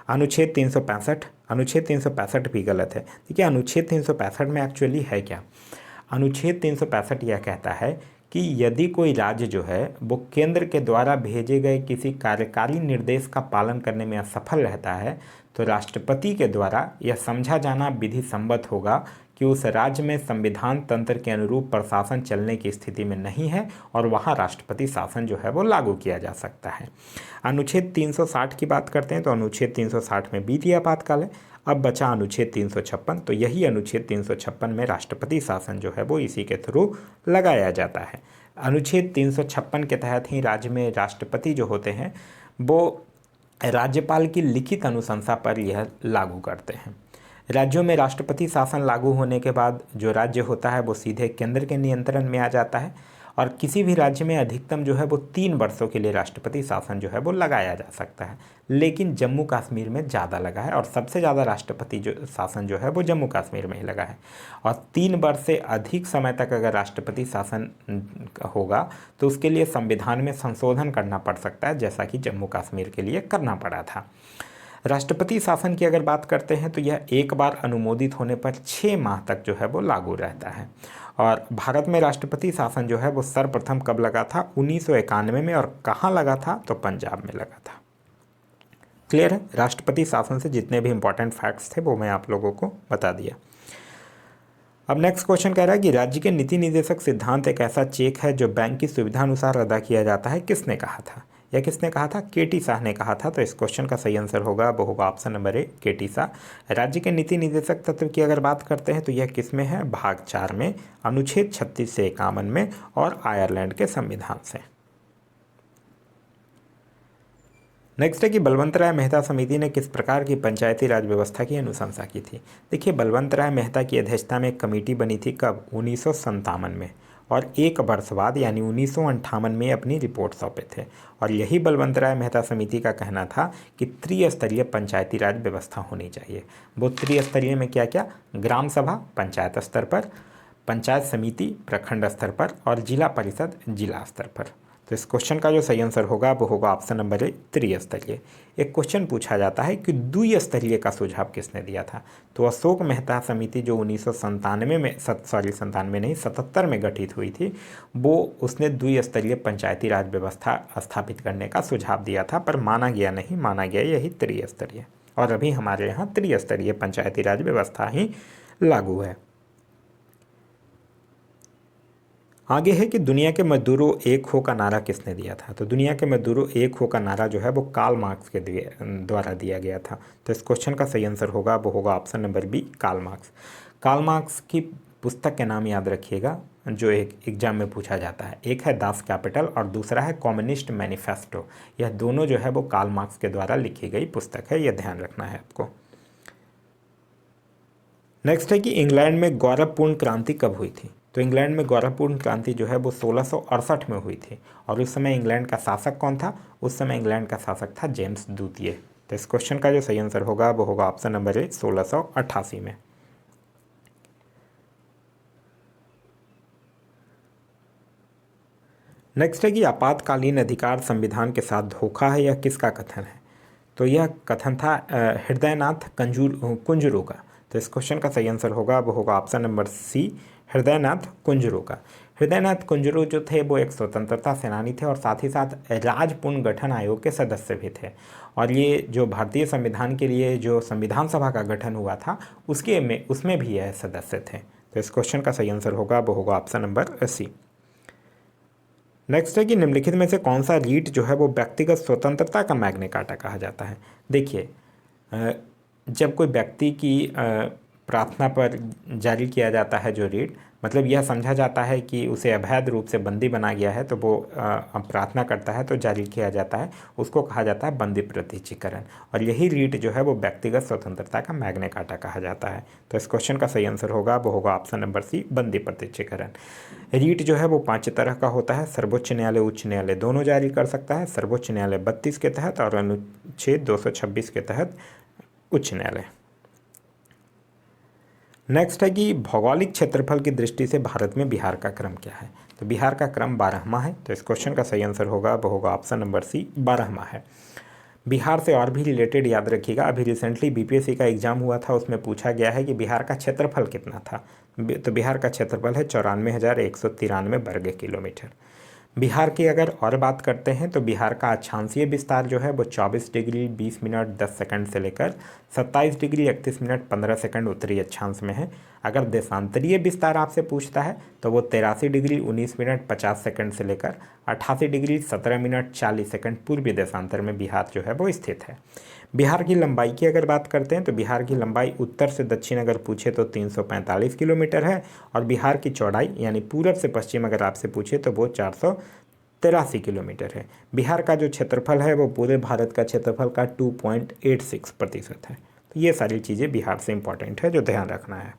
अनुच्छेद 365 भी गलत है। देखिए अनुच्छेद 365 में एक्चुअली है क्या, अनुच्छेद 365 यह कहता है कि यदि कोई राज्य जो है वो केंद्र के द्वारा भेजे गए किसी कार्यकारी निर्देश का पालन करने में असफल रहता है तो राष्ट्रपति के द्वारा यह समझा जाना विधि सम्मत होगा कि उस राज्य में संविधान तंत्र के अनुरूप प्रशासन चलने की स्थिति में नहीं है और वहाँ राष्ट्रपति शासन जो है वो लागू किया जा सकता है। अनुच्छेद 360 की बात करते हैं तो अनुच्छेद 360 में बीती आपातकाल है। अब बचा अनुच्छेद 356, तो यही अनुच्छेद 356 में राष्ट्रपति शासन जो है वो इसी के थ्रू लगाया जाता है। अनुच्छेद 356 के तहत ही राज्य में राष्ट्रपति जो होते हैं वो राज्यपाल की लिखित अनुशंसा पर यह लागू करते हैं। राज्यों में राष्ट्रपति शासन लागू होने के बाद जो राज्य होता है वो सीधे केंद्र के नियंत्रण में आ जाता है और किसी भी राज्य में अधिकतम जो है वो 3 वर्षों के लिए राष्ट्रपति शासन जो है वो लगाया जा सकता है। लेकिन जम्मू कश्मीर में ज़्यादा लगा है और सबसे ज़्यादा राष्ट्रपति जो शासन जो है वो जम्मू कश्मीर में ही लगा है। और 3 वर्ष से अधिक समय तक अगर राष्ट्रपति शासन होगा तो उसके लिए संविधान में संशोधन करना पड़ सकता है, जैसा कि जम्मू कश्मीर के लिए करना पड़ा था। राष्ट्रपति शासन की अगर बात करते हैं तो यह एक बार अनुमोदित होने पर 6 माह तक जो है वो लागू रहता है। और भारत में राष्ट्रपति शासन जो है वो सर्वप्रथम कब लगा था, 1991 में। और कहाँ लगा था, तो पंजाब में लगा था। क्लियर है। राष्ट्रपति शासन से जितने भी इंपॉर्टेंट फैक्ट्स थे वो मैं आप लोगों को बता दिया। अब नेक्स्ट क्वेश्चन कह रहा है कि राज्य के नीति निर्देशक सिद्धांत एक ऐसा चेक है जो बैंक की सुविधा अनुसार अदा किया जाता है, किसने कहा था? यह किसने कहा था? केटी शाह ने कहा था। तो इस क्वेश्चन का सही आंसर होगा वो होगा ऑप्शन नंबर ए, केटी शाह। राज्य के नीति निर्देशक तत्व की अगर बात करते हैं तो यह किस में है? भाग 4 में, अनुच्छेद 36 से 51 में और आयरलैंड के संविधान से। नेक्स्ट है कि बलवंत राय मेहता समिति ने किस प्रकार की पंचायती राज व्यवस्था की अनुशंसा की थी? देखिए बलवंत राय मेहता की अध्यक्षता में एक कमेटी बनी थी, कब? 1957 में। और 1 वर्ष बाद यानी 1958 में अपनी रिपोर्ट सौंपे थे। और यही बलवंत राय मेहता समिति का कहना था कि त्रिस्तरीय पंचायती राज व्यवस्था होनी चाहिए। वो त्रिस्तरीय में क्या क्या? ग्राम सभा पंचायत स्तर पर, पंचायत समिति प्रखंड स्तर पर और जिला परिषद जिला स्तर पर। तो इस क्वेश्चन का जो सही आंसर होगा वो होगा ऑप्शन नंबर ए, त्रिस्तरीय। एक क्वेश्चन पूछा जाता है कि द्विस्तरीय का सुझाव किसने दिया था? तो अशोक मेहता समिति जो 1997 में 77 में गठित हुई थी, वो उसने द्विस्तरीय पंचायती राज व्यवस्था स्थापित करने का सुझाव दिया था, पर माना गया नहीं, माना गया यही त्रिस्तरीय। और अभी हमारे यहाँ त्रिस्तरीय पंचायती राज व्यवस्था ही लागू है। आगे है कि दुनिया के मजदूरों एक हो का नारा किसने दिया था? तो दुनिया के मजदूरों एक हो का नारा जो है वो कार्ल मार्क्स के द्वारा दिया गया था। तो इस क्वेश्चन का सही आंसर होगा वो होगा option number B, Karl Marx. Karl Marx की पुस्तक के नाम याद रखिएगा जो एक एग्जाम में पूछा जाता है। एक है दास कैपिटल और दूसरा है कम्युनिस्ट मैनिफेस्टो। यह दोनों जो है वो कार्ल मार्क्स के द्वारा लिखी गई पुस्तक है, यह ध्यान रखना है आपको। नेक्स्ट है कि इंग्लैंड में गौरवपूर्ण क्रांति कब हुई थी? तो इंग्लैंड में गौरवपूर्ण क्रांति जो है वो 1668 में हुई थी। और उस समय इंग्लैंड का शासक कौन था? उस समय इंग्लैंड का शासक था जेम्स द्वितीय। तो इस क्वेश्चन का जो सही आंसर होगा वो होगा ऑप्शन नंबर ए, 1688 में। नेक्स्ट है कि आपातकालीन अधिकार संविधान के साथ धोखा है, यह किसका कथन है? तो यह कथन था हृदयनाथ कुंजरू का। तो इस क्वेश्चन का सही आंसर होगा वो होगा option number C, Hridaynath Kunzru का। हृदयनाथ कुंजरू जो थे वो एक स्वतंत्रता सेनानी थे और साथ ही साथ राज्य पुनर्गठन आयोग के सदस्य भी थे। और ये जो भारतीय संविधान के लिए जो संविधान सभा का गठन हुआ था उसमें भी यह सदस्य थे। तो इस क्वेश्चन का सही आंसर होगा वो होगा ऑप्शन नंबर सी। नेक्स्ट है कि निम्नलिखित में से कौन सा रीट जो है वो व्यक्तिगत स्वतंत्रता का मैग्ना कार्टा कहा जाता है? देखिए जब कोई व्यक्ति की प्रार्थना पर जारी किया जाता है जो रीट, मतलब यह समझा जाता है कि उसे अवैध रूप से बंदी बना गया है तो वो प्रार्थना करता है तो जारी किया जाता है, उसको कहा जाता है बंदी प्रत्यक्षीकरण। और यही रीट जो है वो व्यक्तिगत स्वतंत्रता का मैग्ना कार्टा कहा जाता है। तो इस क्वेश्चन का सही आंसर होगा वो होगा ऑप्शन नंबर सी, बंदी प्रत्यक्षीकरण। रीट जो है वो 5 तरह का होता है। सर्वोच्च न्यायालय उच्च न्यायालय दोनों जारी कर सकता है। सर्वोच्च न्यायालय 32 के तहत और अनुच्छेद 226 के तहत उच्च न्यायालय। नेक्स्ट है कि भौगोलिक क्षेत्रफल की दृष्टि से भारत में बिहार का क्रम क्या है। तो बिहार का क्रम 12वां है। तो इस क्वेश्चन का सही आंसर होगा वो होगा ऑप्शन नंबर सी, 12वां है। बिहार से और भी रिलेटेड याद रखिएगा, अभी रिसेंटली बीपीएससी का एग्जाम हुआ था, उसमें पूछा गया है कि बिहार का क्षेत्रफल कितना था। तो बिहार का क्षेत्रफल है 94,193 वर्ग किलोमीटर। बिहार की अगर और बात करते हैं तो बिहार का अक्षांशीय विस्तार जो है वो 24 डिग्री 20 मिनट 10 सेकंड से लेकर 27 डिग्री 31 मिनट 15 सेकंड उत्तरी अक्षांश में है। अगर देशांतरीय विस्तार आपसे पूछता है तो वो 83 डिग्री 19 मिनट 50 सेकंड से लेकर 88 डिग्री 17 मिनट 40 सेकंड पूर्वी देशांतर में बिहार जो है वो स्थित है। बिहार की लंबाई की अगर बात करते हैं तो बिहार की लंबाई उत्तर से दक्षिण अगर पूछे तो 345 किलोमीटर है, और बिहार की चौड़ाई यानी पूरब से पश्चिम अगर आपसे पूछे तो वो 483 किलोमीटर है। बिहार का जो क्षेत्रफल है वो पूरे भारत का क्षेत्रफल का 2.86% है। तो ये सारी चीज़ें बिहार से इंपॉर्टेंट है जो ध्यान रखना है।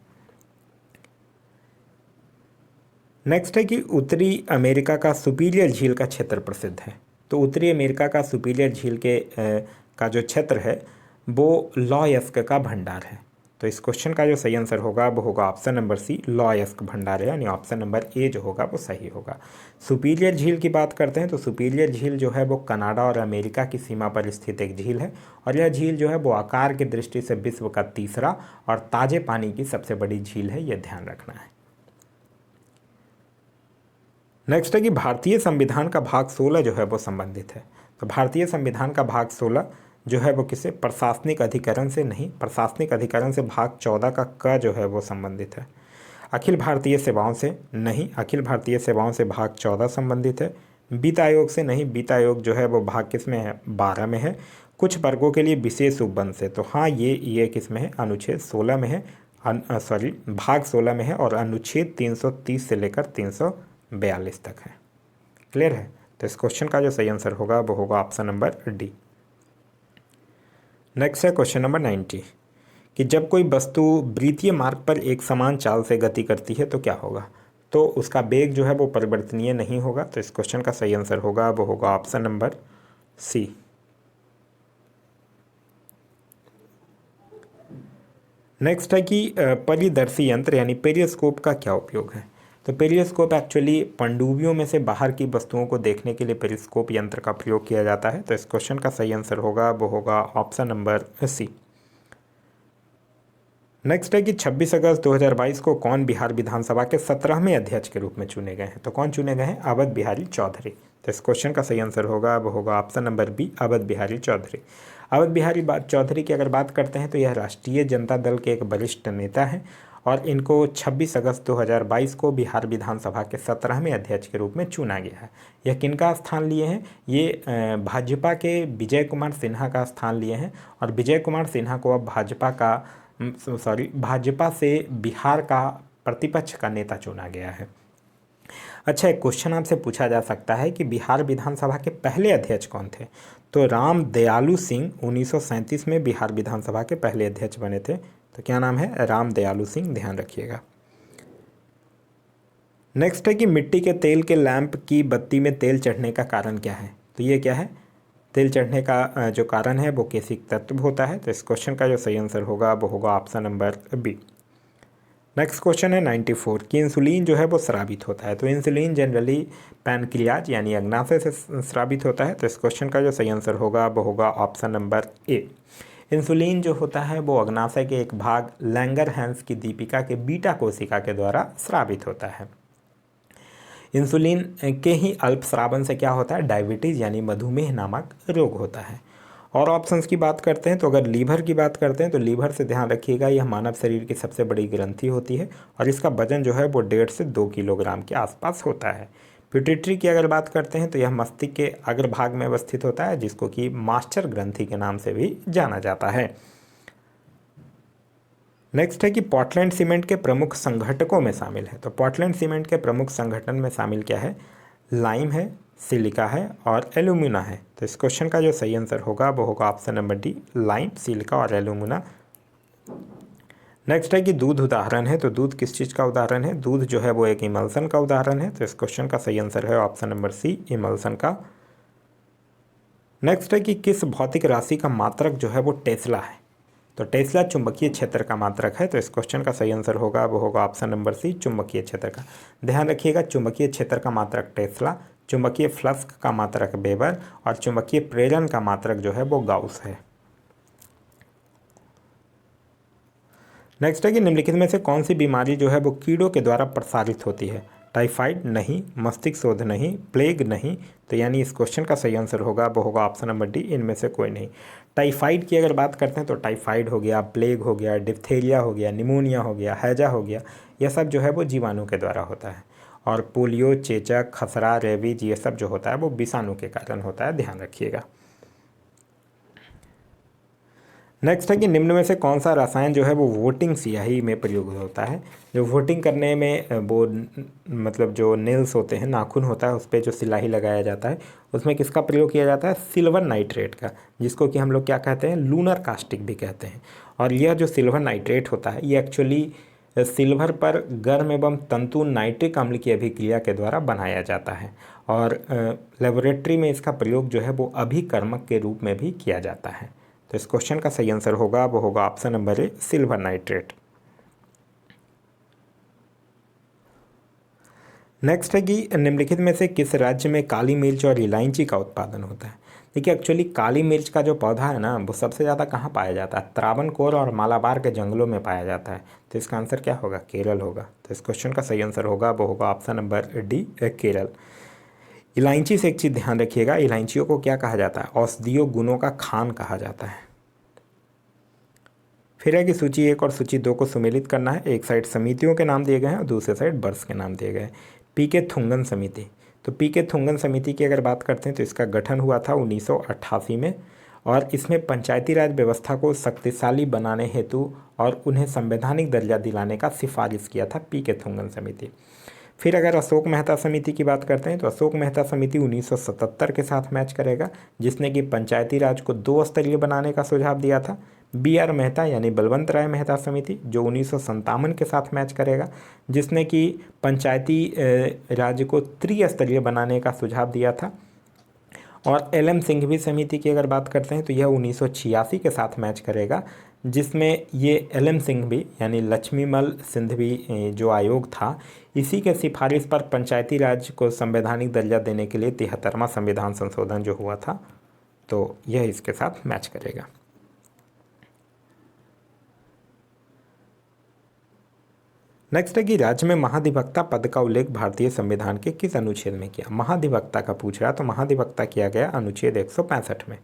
नेक्स्ट है कि उत्तरी अमेरिका का सुपीरियर झील का क्षेत्र प्रसिद्ध है। तो उत्तरी अमेरिका का सुपीरियर झील का जो क्षेत्र है वो लॉयस्क का भंडार है। तो इस क्वेश्चन का जो सही आंसर होगा वो होगा ऑप्शन नंबर सी, लॉयस्क भंडार है, यानी ऑप्शन नंबर ए जो होगा वो सही होगा। सुपीरियर झील की बात करते हैं तो सुपीरियर झील जो है वो कनाडा और अमेरिका की सीमा पर स्थित एक झील है, और यह झील जो है वो आकार की दृष्टि से विश्व का तीसरा और ताजे पानी की सबसे बड़ी झील है, यह ध्यान रखना है। नेक्स्ट है कि भारतीय संविधान का भाग 16 जो है वो संबंधित है। तो भारतीय संविधान का भाग 16 जो है वो किसे, प्रशासनिक अधिकरण से नहीं, प्रशासनिक अधिकरण से भाग 14 का क जो है वो संबंधित है। अखिल भारतीय सेवाओं से नहीं, अखिल भारतीय सेवाओं से भाग 14 संबंधित है। वित्त आयोग से नहीं, वित्त आयोग जो है वो भाग किस में है, 12 में है। कुछ वर्गों के लिए विशेष उपबंध से, तो हाँ ये किस में है, अनुच्छेद 16 में है, भाग 16 में है, और अनुच्छेद 330 से लेकर 342 तक है। क्लियर है। तो इस क्वेश्चन का जो सही आंसर होगा वो होगा ऑप्शन नंबर डी। नेक्स्ट है क्वेश्चन नंबर 90 कि जब कोई वस्तु वृत्तीय मार्ग पर एक समान चाल से गति करती है तो क्या होगा। तो उसका वेग जो है वो परिवर्तनीय नहीं होगा। तो इस क्वेश्चन का सही आंसर होगा वो होगा ऑप्शन नंबर सी। नेक्स्ट है कि परिदर्शी यंत्र यानी पेरिस्कोप का क्या उपयोग है। तो पेरिस्कोप एक्चुअली पनडुब्बियों में से बाहर की वस्तुओं को देखने के लिए पेरिस्कोप यंत्र का प्रयोग किया जाता है। तो इस क्वेश्चन का सही आंसर होगा वो होगा ऑप्शन नंबर सी। नेक्स्ट है कि 26 अगस्त 2022 को कौन बिहार विधानसभा के 17वें अध्यक्ष के रूप में चुने गए हैं। तो कौन चुने गए हैं, अवध बिहारी चौधरी। तो इस क्वेश्चन का सही आंसर होगा वो होगा option number B, Awadh Bihari Chaudhary. Awadh Bihari Chaudhary की अगर बात करते हैं तो यह राष्ट्रीय जनता दल के एक वरिष्ठ नेता हैं, और इनको 26 अगस्त 2022 को बिहार विधानसभा के 17वें अध्यक्ष के रूप में चुना गया है। यह किनका स्थान लिए हैं, ये भाजपा के विजय कुमार सिन्हा का स्थान लिए हैं, और विजय कुमार सिन्हा को अब भाजपा से बिहार का प्रतिपक्ष का नेता चुना गया है। अच्छा, एक क्वेश्चन आपसे पूछा जा सकता है कि बिहार विधानसभा के पहले अध्यक्ष कौन थे। तो राम दयालु सिंह 1937 में बिहार विधानसभा के पहले अध्यक्ष बने थे। तो क्या नाम है, राम दयालु सिंह, ध्यान रखिएगा। नेक्स्ट है कि मिट्टी के तेल के लैंप की बत्ती में तेल चढ़ने का कारण क्या है। तो ये क्या है, तेल चढ़ने का जो कारण है वो केशिक तत्व होता है। तो इस क्वेश्चन का जो सही आंसर होगा वो होगा option number B. Next question है 94 कि इंसुलिन जो है वो स्रावित होता है। तो इंसुलिन जनरली पैनक्रियाज यानी अग्नाशय से स्रावित होता है। तो इस क्वेश्चन का जो सही आंसर होगा वो होगा ऑप्शन नंबर ए। इंसुलिन जो होता है वो अग्नाशय के एक भाग लैंगरहैंस की दीपिका के बीटा कोशिका के द्वारा स्रावित होता है। इंसुलिन के ही अल्प स्रावन से क्या होता है, डायबिटीज़ यानी मधुमेह नामक रोग होता है। और ऑप्शंस की बात करते हैं तो अगर लीवर की बात करते हैं तो लीवर से ध्यान रखिएगा, यह मानव शरीर की सबसे बड़ी ग्रंथि होती है, और इसका वजन जो है वो 1.5 से 2 किलोग्राम के आसपास होता है। पिट्यूटरी की अगर बात करते हैं तो यह मस्तिष्क के अग्रभाग में अवस्थित होता है, जिसको कि मास्टर ग्रंथि के नाम से भी जाना जाता है। नेक्स्ट है कि पोर्टलैंड सीमेंट के प्रमुख संघटकों में शामिल है। तो पोर्टलैंड सीमेंट के प्रमुख संगठन में शामिल क्या है, लाइम है, सिलिका है और एल्यूमिना है। तो इस क्वेश्चन का जो सही आंसर होगा वो होगा option number D, lime, silica और एल्यूमिना। नेक्स्ट है कि दूध उदाहरण है। तो दूध किस चीज़ का उदाहरण है, दूध जो है वो एक इमल्सन का उदाहरण है। तो इस क्वेश्चन का सही आंसर है ऑप्शन नंबर सी, इमल्सन का। नेक्स्ट है कि किस भौतिक राशि का मात्रक जो है वो टेस्ला है। तो टेस्ला चुंबकीय क्षेत्र का मात्रक है, तो इस क्वेश्चन का सही आंसर होगा वो होगा ऑप्शन नंबर सी, चुंबकीय क्षेत्र का। ध्यान रखिएगा, चुंबकीय क्षेत्र का मात्रक टेस्ला, चुंबकीय फ्लक्स का मात्रक वेबर और चुंबकीय प्रेरण का मात्रक जो है वो गाउस है। नेक्स्ट है कि निम्नलिखित में से कौन सी बीमारी जो है वो कीड़ों के द्वारा प्रसारित होती है? टाइफाइड नहीं, मस्तिष्क शोथ नहीं, प्लेग नहीं। तो यानी इस क्वेश्चन का सही आंसर होगा वो होगा ऑप्शन नंबर डी, इनमें से कोई नहीं। टाइफाइड की अगर बात करते हैं तो टाइफाइड हो गया, प्लेग हो गया, डिप्थीरिया हो गया, निमोनिया हो गया, हैजा हो गया, यह सब जो है वो जीवाणु के द्वारा होता है। और पोलियो, चेचक, खसरा, रेबीज ये सब जो होता है वो विषाणु के कारण होता है, ध्यान रखिएगा। नेक्स्ट है कि निम्न में से कौन सा रसायन जो है वो वोटिंग स्याही में प्रयोग होता है? जो वोटिंग करने में वो मतलब जो नेल्स होते हैं, नाखून होता है, उस पर जो स्याही लगाया जाता है, उसमें किसका प्रयोग किया जाता है? सिल्वर नाइट्रेट का, जिसको कि हम लोग क्या कहते हैं? लूनर कास्टिक भी कहते हैं। और यह जो सिल्वर नाइट्रेट होता है ये एक्चुअली सिल्वर पर गर्म एवं तंतु नाइट्रिक अम्ल की अभिक्रिया के द्वारा बनाया जाता है और लेबोरेटरी में इसका प्रयोग जो है वो अभिकर्मक के रूप में भी किया जाता है। तो इस क्वेश्चन का सही आंसर होगा वो होगा ऑप्शन नंबर ए, सिल्वर नाइट्रेट। नेक्स्ट है कि निम्नलिखित में से किस राज्य में काली मिर्च और इलायची का उत्पादन होता है? देखिए, एक्चुअली काली मिर्च का जो पौधा है ना वो सबसे ज़्यादा कहाँ पाया जाता है? त्रावणकोर और मालाबार के जंगलों में पाया जाता है। तो इसका आंसर क्या होगा? केरल होगा। तो इस क्वेश्चन का सही आंसर होगा वो होगा ऑप्शन नंबर डी, केरल। इलायची से एक चीज़ ध्यान रखिएगा, इलायचियों को क्या कहा जाता है? औषधीय गुणों का खान कहा जाता है। फिर है कि सूची 1 और सूची 2 को सुमेलित करना है। एक साइड समितियों के नाम दिए गए हैं और दूसरे साइड वर्ष के नाम दिए गए हैं। पीके थुंगन समिति, तो पीके थुंगन समिति की अगर बात करते हैं तो इसका गठन हुआ था 1988 में और इसमें पंचायती राज व्यवस्था को शक्तिशाली बनाने हेतु और उन्हें संवैधानिक दर्जा दिलाने का सिफारिश किया था पीके थुंगन समिति। फिर अगर अशोक मेहता समिति की बात करते हैं तो अशोक मेहता समिति 1977 के साथ मैच करेगा, जिसने कि पंचायती राज को 2 स्तरीय बनाने का सुझाव दिया था। बी आर मेहता यानी बलवंत राय मेहता समिति जो 1957 के साथ मैच करेगा, जिसने कि पंचायती राज को त्रिस्तरीय बनाने का सुझाव दिया था। और एल एम सिंघवी समिति की अगर बात करते हैं तो यह 1986 के साथ मैच करेगा, जिसमें ये एल एम सिंघवी यानी लक्ष्मीमल सिंघवी जो आयोग था, इसी के सिफारिश पर पंचायती राज को संवैधानिक दर्जा देने के लिए 73वां संविधान संशोधन जो हुआ था, तो यह इसके साथ मैच करेगा। नेक्स्ट है कि राज्य में महाधिवक्ता पद का उल्लेख भारतीय संविधान के किस अनुच्छेद में किया? महाधिवक्ता का पूछ रहा, तो महाधिवक्ता किया गया अनुच्छेद 165 में।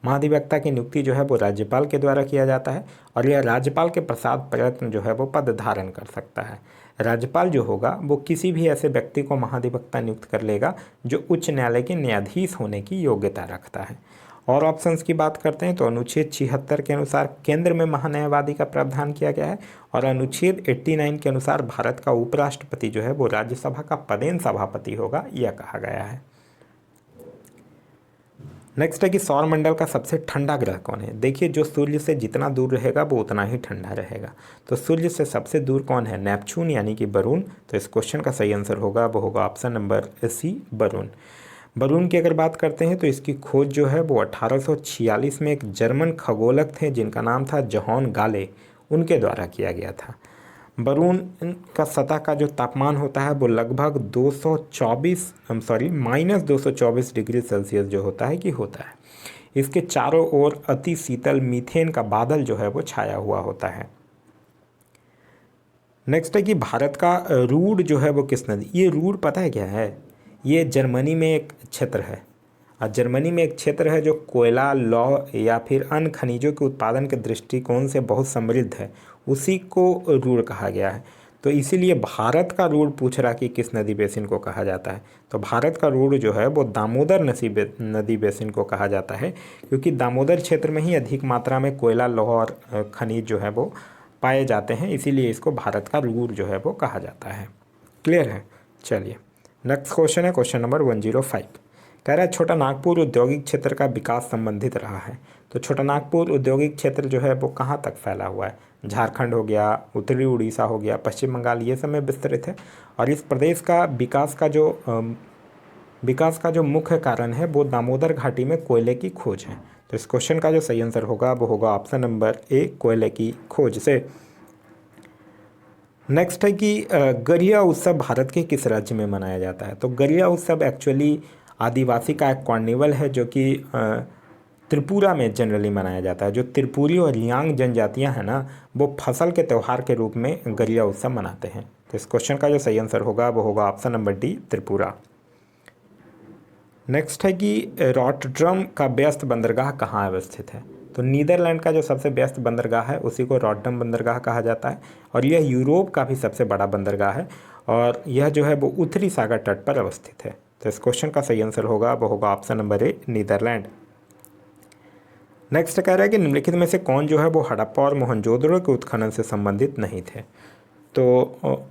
महाधिवक्ता की नियुक्ति जो है वो राज्यपाल के द्वारा किया जाता है और यह राज्यपाल के प्रसाद प्रयत्न जो है वो पद धारण कर सकता है। राज्यपाल जो होगा वो किसी भी ऐसे व्यक्ति को महाधिवक्ता नियुक्त कर लेगा जो उच्च न्यायालय के न्यायाधीश होने की योग्यता रखता है। और ऑप्शंस की बात करते हैं तो अनुच्छेद 76 के अनुसार केंद्र में महान्यायवादी का प्रावधान किया गया है और अनुच्छेद 89 के अनुसार भारत का उपराष्ट्रपति जो है वो राज्यसभा का पदेन सभापति होगा, यह कहा गया है। नेक्स्ट है कि सौरमंडल का सबसे ठंडा ग्रह कौन है? देखिए, जो सूर्य से जितना दूर रहेगा वो उतना ही ठंडा रहेगा। तो सूर्य से सबसे दूर कौन है? नेपच्यून यानी कि वरुण। तो इस क्वेश्चन का सही आंसर होगा वो होगा option number C, Varun. Varun की अगर बात करते हैं तो इसकी खोज जो है वो 1846 में एक जर्मन खगोलक थे जिनका नाम था जॉन गाले, उनके द्वारा किया गया था। वरुण का सतह का जो तापमान होता है वो लगभग -224 डिग्री सेल्सियस जो होता है कि होता है। इसके चारों ओर अति शीतल मीथेन का बादल जो है वो छाया हुआ होता है। नेक्स्ट है कि भारत का रूड जो है वो किस नदी? ये रूड पता है क्या है? ये जर्मनी में एक क्षेत्र है और जर्मनी में एक क्षेत्र है जो कोयला, लौह या फिर अन्य खनिजों के उत्पादन के दृष्टिकोण से बहुत समृद्ध है, उसी को रूड़ कहा गया है। तो इसीलिए भारत का रूड़ पूछ रहा कि किस नदी बेसिन को कहा जाता है, तो भारत का रूड़ जो है वो दामोदर नदी बेसिन को कहा जाता है, क्योंकि दामोदर क्षेत्र में ही अधिक मात्रा में कोयला, लौह और खनिज जो है वो पाए जाते हैं, इसीलिए इसको भारत का रूड़ जो है वो कहा जाता है। क्लियर है? चलिए नेक्स्ट क्वेश्चन है क्वेश्चन नंबर 105। कह रहा है छोटा नागपुर औद्योगिक क्षेत्र का विकास संबंधित रहा है। तो छोटा नागपुर औद्योगिक क्षेत्र जो है वो कहाँ तक फैला हुआ है? झारखंड हो गया, उत्तरी उड़ीसा हो गया, पश्चिम बंगाल, ये सब में विस्तृत है। और इस प्रदेश का विकास का जो मुख्य कारण है वो दामोदर घाटी में कोयले की खोज है। तो इस क्वेश्चन का जो सही आंसर होगा वो होगा ऑप्शन नंबर ए, कोयले की खोज से। नेक्स्ट है कि गरिया उत्सव भारत के किस राज्य में मनाया जाता है। तो गरिया उत्सव एक्चुअली आदिवासी का एक कॉर्निवल है जो कि त्रिपुरा में जनरली मनाया जाता है। जो त्रिपुरी और रियांग जनजातियां हैं ना, वो फसल के त्यौहार के रूप में गरिया उत्सव मनाते हैं। तो इस क्वेश्चन का जो सही आंसर होगा वो होगा option number D, Tripura. Next है कि रॉटरडम का व्यस्त बंदरगाह कहाँ अवस्थित है। तो नीदरलैंड का जो सबसे व्यस्त बंदरगाह है उसी को रॉटरडम बंदरगाह कहा जाता है, और यह यूरोप का भी सबसे बड़ा बंदरगाह है, और यह जो है वो उत्तरी सागर तट पर अवस्थित है। तो इस क्वेश्चन का सही आंसर होगा वो होगा option number A, Netherland. Next कह रहा है कि निम्नलिखित में से कौन जो है वो हड़प्पा और मोहनजोदड़ो के उत्खनन से संबंधित नहीं थे। तो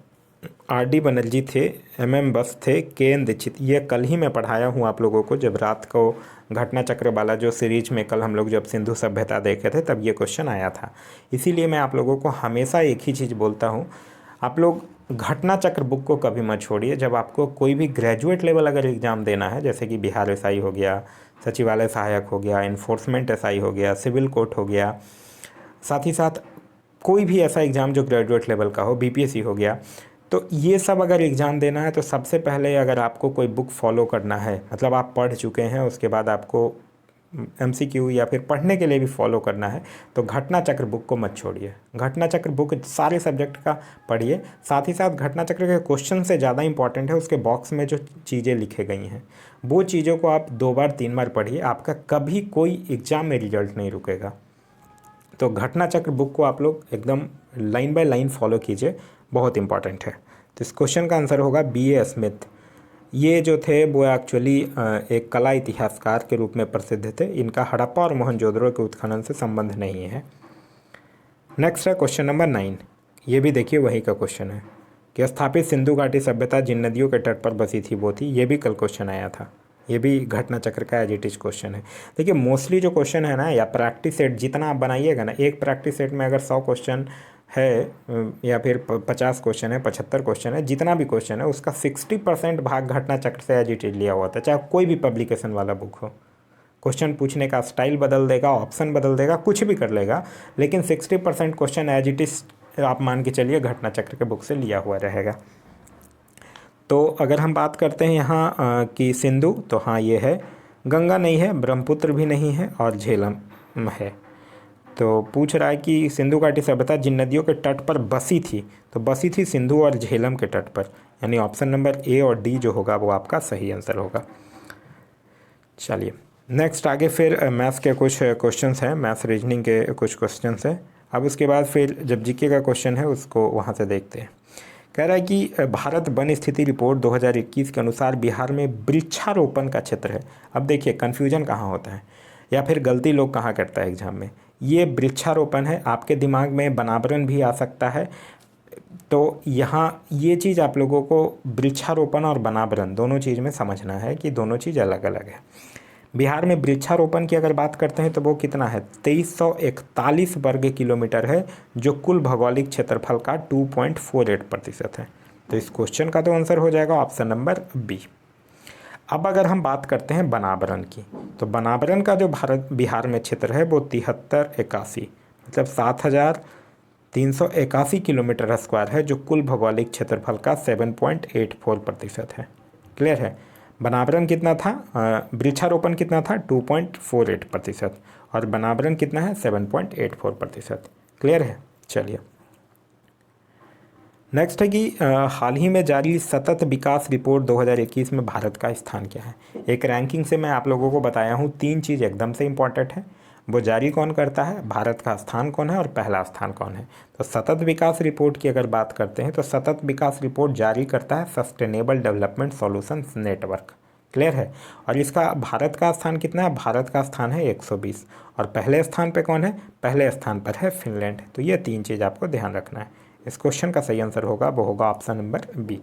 आर.डी. बनर्जी थे, एम.एम. बस थे, के.एन. दीक्षित। ये कल ही मैं पढ़ाया हूँ आप लोगों को, जब रात को घटना चक्र वाला जो सीरीज में कल हम लोग जब सिंधु सभ्यता देखे थे तब ये क्वेश्चन आया था। इसीलिए मैं आप लोगों को हमेशा एक ही चीज़ बोलता हूँ, आप लोग घटना चक्र बुक को कभी मत छोड़िए। जब आपको कोई भी ग्रेजुएट लेवल अगर एग्ज़ाम देना है, जैसे कि बिहार एसआई हो गया, सचिवालय सहायक हो गया, इन्फोर्समेंट एसआई हो गया, सिविल कोर्ट हो गया, साथ ही साथ कोई भी ऐसा एग्ज़ाम जो ग्रेजुएट लेवल का हो, बीपीएससी हो गया, तो ये सब अगर एग्ज़ाम देना है तो सबसे पहले अगर आपको कोई बुक फॉलो करना है, मतलब आप पढ़ चुके हैं, उसके बाद आपको एमसीक्यू या फिर पढ़ने के लिए भी फॉलो करना है, तो घटना चक्र बुक को मत छोड़िए। घटना चक्र बुक सारे सब्जेक्ट का पढ़िए। साथ ही साथ घटना चक्र के क्वेश्चन से ज़्यादा इंपॉर्टेंट है उसके बॉक्स में जो चीज़ें लिखे गई हैं, वो चीज़ों को आप 2 बार 3 बार पढ़िए, आपका कभी कोई एग्ज़ाम में रिजल्ट नहीं रुकेगा। तो घटना चक्र बुक को आप लोग एकदम लाइन बाय लाइन फॉलो कीजिए, बहुत इंपॉर्टेंट है। तो इस क्वेश्चन का आंसर होगा B.A. स्मिथ। ये जो थे वो एक्चुअली एक कला इतिहासकार के रूप में प्रसिद्ध थे। इनका हड़प्पा और मोहनजोदड़ो के उत्खनन से संबंध नहीं है। नेक्स्ट है क्वेश्चन नंबर 9। ये भी देखिए वही का क्वेश्चन है कि स्थापित सिंधु घाटी सभ्यता जिन नदियों के तट पर बसी थी वो थी। ये भी कल क्वेश्चन आया था, ये भी घटना चक्र का एज इट इज क्वेश्चन है। देखिए मोस्टली जो क्वेश्चन है ना, या प्रैक्टिस सेट जितना आप बनाइएगा ना, एक प्रैक्टिस सेट में अगर 100 क्वेश्चन है या फिर 50 क्वेश्चन है, 75 क्वेश्चन है, जितना भी क्वेश्चन है उसका 60% भाग घटना चक्र से एज इट इज लिया हुआ था। चाहे कोई भी पब्लिकेशन वाला बुक हो, क्वेश्चन पूछने का स्टाइल बदल देगा, ऑप्शन बदल देगा, कुछ भी कर लेगा, लेकिन 60% क्वेश्चन एज इट इज आप मान के चलिए घटना चक्र के बुक से लिया हुआ रहेगा। तो अगर हम बात करते हैं यहाँ की सिंधु, तो हाँ ये है, गंगा नहीं है, ब्रह्मपुत्र भी नहीं है, और झेलम है। तो पूछ रहा है कि सिंधु घाटी सभ्यता जिन नदियों के तट पर बसी थी, तो बसी थी सिंधु और झेलम के तट पर, यानी ऑप्शन नंबर ए और डी जो होगा वो आपका सही आंसर होगा। चलिए नेक्स्ट आगे फिर मैथ्स के कुछ क्वेश्चंस हैं, मैथ्स रीजनिंग के कुछ क्वेश्चंस हैं। अब उसके बाद फिर जब जीके का क्वेश्चन है उसको वहाँ से देखते हैं। कह रहा है कि भारत वन स्थिति रिपोर्ट 2021 के अनुसार बिहार में वृक्षारोपण का क्षेत्र है। अब देखिए कन्फ्यूजन कहाँ होता है या फिर गलती लोग कहाँ करता है एग्जाम में। ये वृक्षारोपण है, आपके दिमाग में वनावरण भी आ सकता है। तो यहाँ ये चीज़ आप लोगों को वृक्षारोपण और वनावरण दोनों चीज़ में समझना है कि दोनों चीज़ अलग अलग है। बिहार में वृक्षारोपण की अगर बात करते हैं तो वो कितना है, 2341 वर्ग किलोमीटर है, जो कुल भौगोलिक क्षेत्रफल का 2.48% है। तो इस क्वेश्चन का तो आंसर हो जाएगा ऑप्शन नंबर बी। अब अगर हम बात करते हैं वनावरण की, तो वनावरण का जो बिहार में क्षेत्र है वो 7381 मतलब 7381 किलोमीटर स्क्वायर है, जो कुल भौगोलिक क्षेत्रफल का 7.84% है। क्लियर है। वनावरण कितना था, वृक्षारोपण कितना था 2.48%, और वनावरण कितना है 7.84%। क्लियर है। चलिए नेक्स्ट है कि हाल ही में जारी सतत विकास रिपोर्ट 2021 में भारत का स्थान क्या है। एक रैंकिंग से मैं आप लोगों को बताया हूँ, 3 चीज़ एकदम से इम्पॉर्टेंट है। वो जारी कौन करता है, भारत का स्थान कौन है, और पहला स्थान कौन है। तो सतत विकास रिपोर्ट की अगर बात करते हैं तो सतत विकास रिपोर्ट जारी करता है sustainable development solutions network. Clear है। और इसका भारत का स्थान कितना है, भारत का स्थान है 120, और पहले स्थान पे कौन है, पहले स्थान पर है फिनलैंड। तो ये 3 चीज़ आपको ध्यान रखना है। इस क्वेश्चन का सही आंसर होगा वो होगा ऑप्शन नंबर बी।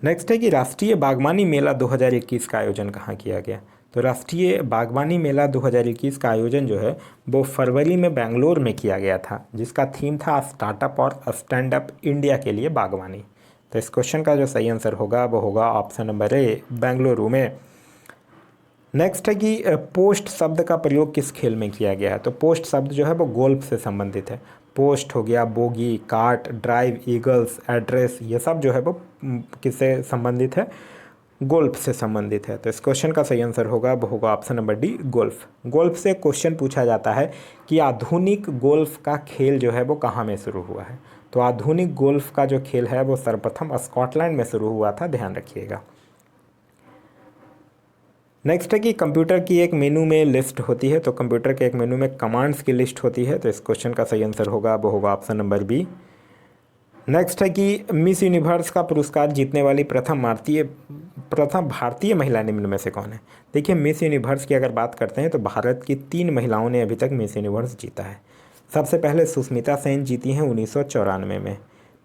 नेक्स्ट है कि राष्ट्रीय बागवानी मेला 2021 का आयोजन कहाँ किया गया। तो राष्ट्रीय बागवानी मेला 2021 का आयोजन जो है वो फरवरी में बेंगलोर में किया गया था, जिसका थीम था स्टार्टअप और स्टैंड अप इंडिया के लिए बागवानी। तो इस क्वेश्चन का जो सही आंसर होगा वो होगा ऑप्शन नंबर ए, बेंगलुरु में। नेक्स्ट है कि पोस्ट शब्द का प्रयोग किस खेल में किया गया है। तो पोस्ट शब्द जो है वो गोल्फ से संबंधित है। पोस्ट हो गया, bogie, cart, drive, eagles, address, ये सब जो है वो किससे संबंधित है, गोल्फ से संबंधित है। तो इस क्वेश्चन का सही आंसर होगा वो होगा option number D, golf. Golf से क्वेश्चन पूछा जाता है कि आधुनिक गोल्फ का खेल जो है वो कहाँ में शुरू हुआ है। तो आधुनिक गोल्फ का जो खेल है वो सर्वप्रथम स्कॉटलैंड में शुरू हुआ था, ध्यान रखिएगा। नेक्स्ट है कि कंप्यूटर की एक मेनू में लिस्ट होती है। तो कंप्यूटर के एक मेनू में कमांड्स की लिस्ट होती है। तो इस क्वेश्चन का सही आंसर होगा वो होगा ऑप्शन नंबर बी। नेक्स्ट है कि मिस यूनिवर्स का पुरस्कार जीतने वाली प्रथम भारतीय महिला निम्न में से कौन है। देखिए, मिस यूनिवर्स की अगर बात करते हैं तो भारत की 3 महिलाओं ने अभी तक मिस यूनिवर्स जीता है। सबसे पहले सुष्मिता सेन जीती हैं 1994 में,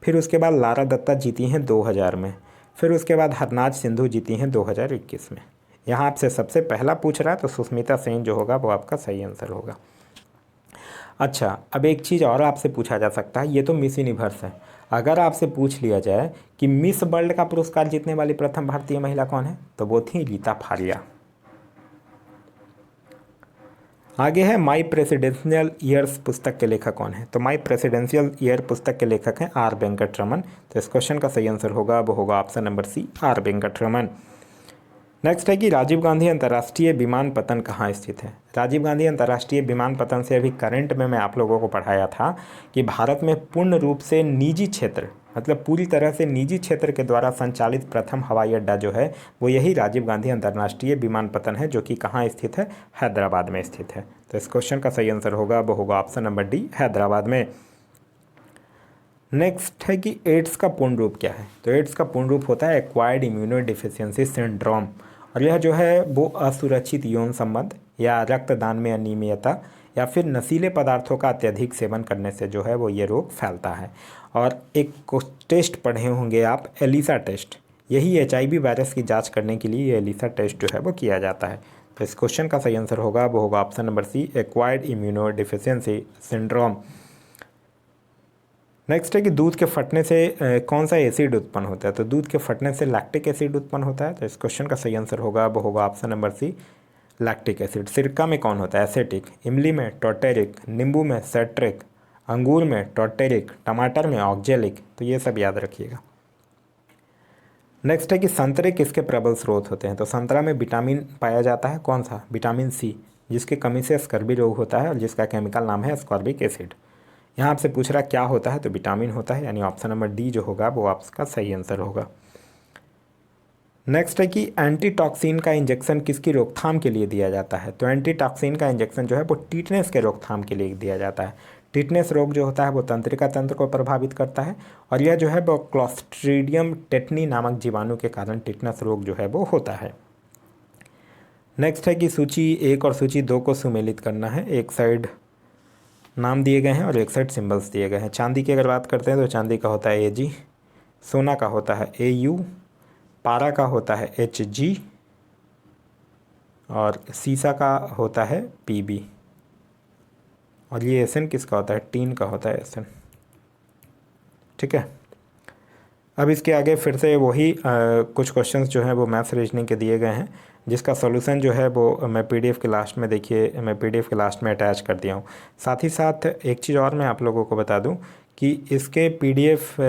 फिर उसके बाद लारा दत्ता जीती हैं 2000 में, फिर उसके बाद हरनाज सिंधु जीती हैं 2021 में। यहाँ आपसे सबसे पहला पूछ रहा है तो सुष्मिता सेन जो होगा वो आपका सही आंसर होगा। अच्छा, अब एक चीज़ और आपसे पूछा जा सकता है, ये तो मिस यूनिवर्स है, अगर आपसे पूछ लिया जाए कि मिस वर्ल्ड का पुरस्कार जीतने वाली प्रथम भारतीय महिला कौन है, तो वो थी रीता फारिया। आगे है माई प्रेसिडेंशियल ईयर्स पुस्तक के लेखक कौन है। तो माई प्रेसिडेंशियल ईयर पुस्तक के लेखक हैं आर वेंकटरमन। तो इस क्वेश्चन का सही आंसर होगा वो होगा option number C, R Venkataraman. Next है कि राजीव गांधी अंतर्राष्ट्रीय विमानपत्तन कहाँ स्थित है। राजीव गांधी अंतर्राष्ट्रीय विमानपत्तन से अभी करंट में मैं आप लोगों को पढ़ाया था कि भारत में पूर्ण रूप से निजी क्षेत्र, मतलब पूरी तरह से निजी क्षेत्र के द्वारा संचालित प्रथम हवाई अड्डा जो है वो यही राजीव गांधी अंतर्राष्ट्रीय विमानपत्तन है, जो कि कहाँ स्थित है, हैदराबाद में स्थित है। तो इस क्वेश्चन का सही आंसर होगा वो होगा ऑप्शन नंबर डी, हैदराबाद में। नेक्स्ट है कि एड्स का पूर्ण रूप क्या है। तो एड्स का पूर्ण रूप होता है एक्वायर्ड इम्यूनो डिफिशियंसी सिंड्रोम, और यह जो है वो असुरक्षित यौन संबंध या रक्तदान में अनियमितता या फिर नशीले पदार्थों का अत्यधिक सेवन करने से जो है वो ये रोग फैलता है। और एक टेस्ट पढ़े होंगे आप, एलिसा टेस्ट, यही HIV वायरस की जांच करने के लिए ये एलिसा टेस्ट जो है वो किया जाता है। तो इस क्वेश्चन का सही आंसर होगा वो होगा option number C, acquired immunodeficiency syndrome. Next है कि दूध के फटने से कौन सा एसिड उत्पन्न होता है। तो दूध के फटने से लैक्टिक एसिड उत्पन्न होता है। तो इस क्वेश्चन का सही आंसर होगा वो होगा option number C, lactic acid. सिरका में कौन होता है, एसेटिक। इमली में टॉर्टेरिक, नींबू में सेट्रिक, अंगूर में टॉर्टेरिक, टमाटर में ऑक्जेलिक। तो ये सब याद रखिएगा। नेक्स्ट है कि संतरे किसके प्रबल स्रोत होते हैं। तो संतरा में विटामिन पाया जाता है, कौन सा, विटामिन सी, जिसकी कमी से स्कर्वी रोग होता है और जिसका केमिकल नाम है स्कॉर्बिक एसिड। यहाँ आपसे पूछ रहा क्या होता है, तो विटामिन होता है, यानी ऑप्शन नंबर डी जो होगा वो आपका सही आंसर होगा। नेक्स्ट है कि एंटीटॉक्सिन का इंजेक्शन किसकी रोकथाम के लिए दिया जाता है। तो एंटीटॉक्सिन का इंजेक्शन जो है वो टीटनेस के रोकथाम के लिए दिया जाता है। टीटनेस रोग जो होता है वो तंत्रिका तंत्र को प्रभावित करता है, और यह जो है वो क्लॉस्ट्रीडियम टेटनी नामक जीवाणु के कारण टीटनेस रोग जो है वो होता है। नेक्स्ट है कि सूची 1 और सूची 2 को सुमेलित करना है। एक साइड नाम दिए गए हैं और एक साइड सिंबल्स दिए गए हैं। चांदी की अगर बात करते हैं तो चांदी का होता है AG, सोना का होता है AU, पारा का होता है HG और सीसा का होता है PB। और ये SN किसका होता है, टीन का होता है SN। ठीक है, अब इसके आगे फिर से वही कुछ क्वेश्चंस जो हैं वो मैथ्स रीजनिंग के दिए गए हैं, जिसका सॉल्यूशन जो है वो मैं PDF के लास्ट में, देखिए मैं PDF के लास्ट में अटैच कर दिया हूँ। साथ ही साथ एक चीज़ और मैं आप लोगों को बता दूँ कि इसके PDF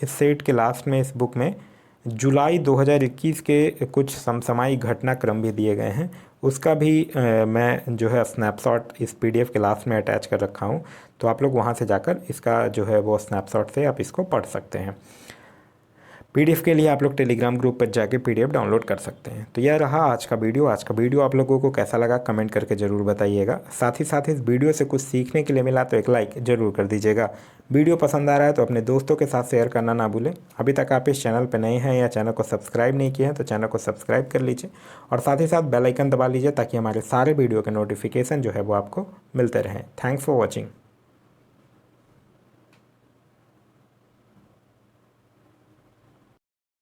इस सेट के लास्ट में, इस बुक में जुलाई 2021 के कुछ समसामयिक घटनाक्रम भी दिए गए हैं, उसका भी मैं जो है स्नैपशॉट इस PDF के लास्ट में अटैच कर रखा हूँ। तो आप लोग वहाँ से जाकर इसका जो है वो स्नैपशॉट से आप इसको पढ़ सकते हैं। PDF के लिए आप लोग टेलीग्राम ग्रुप पर जाके PDF डाउनलोड कर सकते हैं। तो यह रहा आज का वीडियो। आज का वीडियो आप लोगों को कैसा लगा कमेंट करके ज़रूर बताइएगा। साथ ही साथ इस वीडियो से कुछ सीखने के लिए मिला तो एक लाइक ज़रूर कर दीजिएगा। वीडियो पसंद आ रहा है तो अपने दोस्तों के साथ शेयर करना ना भूलें। अभी तक आप इस चैनल पर नए हैं या चैनल को सब्सक्राइब नहीं किए हैं तो चैनल को सब्सक्राइब कर लीजिए, और साथ ही साथ बेल आइकन दबा लीजिए ताकि हमारे सारे वीडियो के नोटिफिकेशन जो है वो आपको मिलते रहें। Thanks for watching.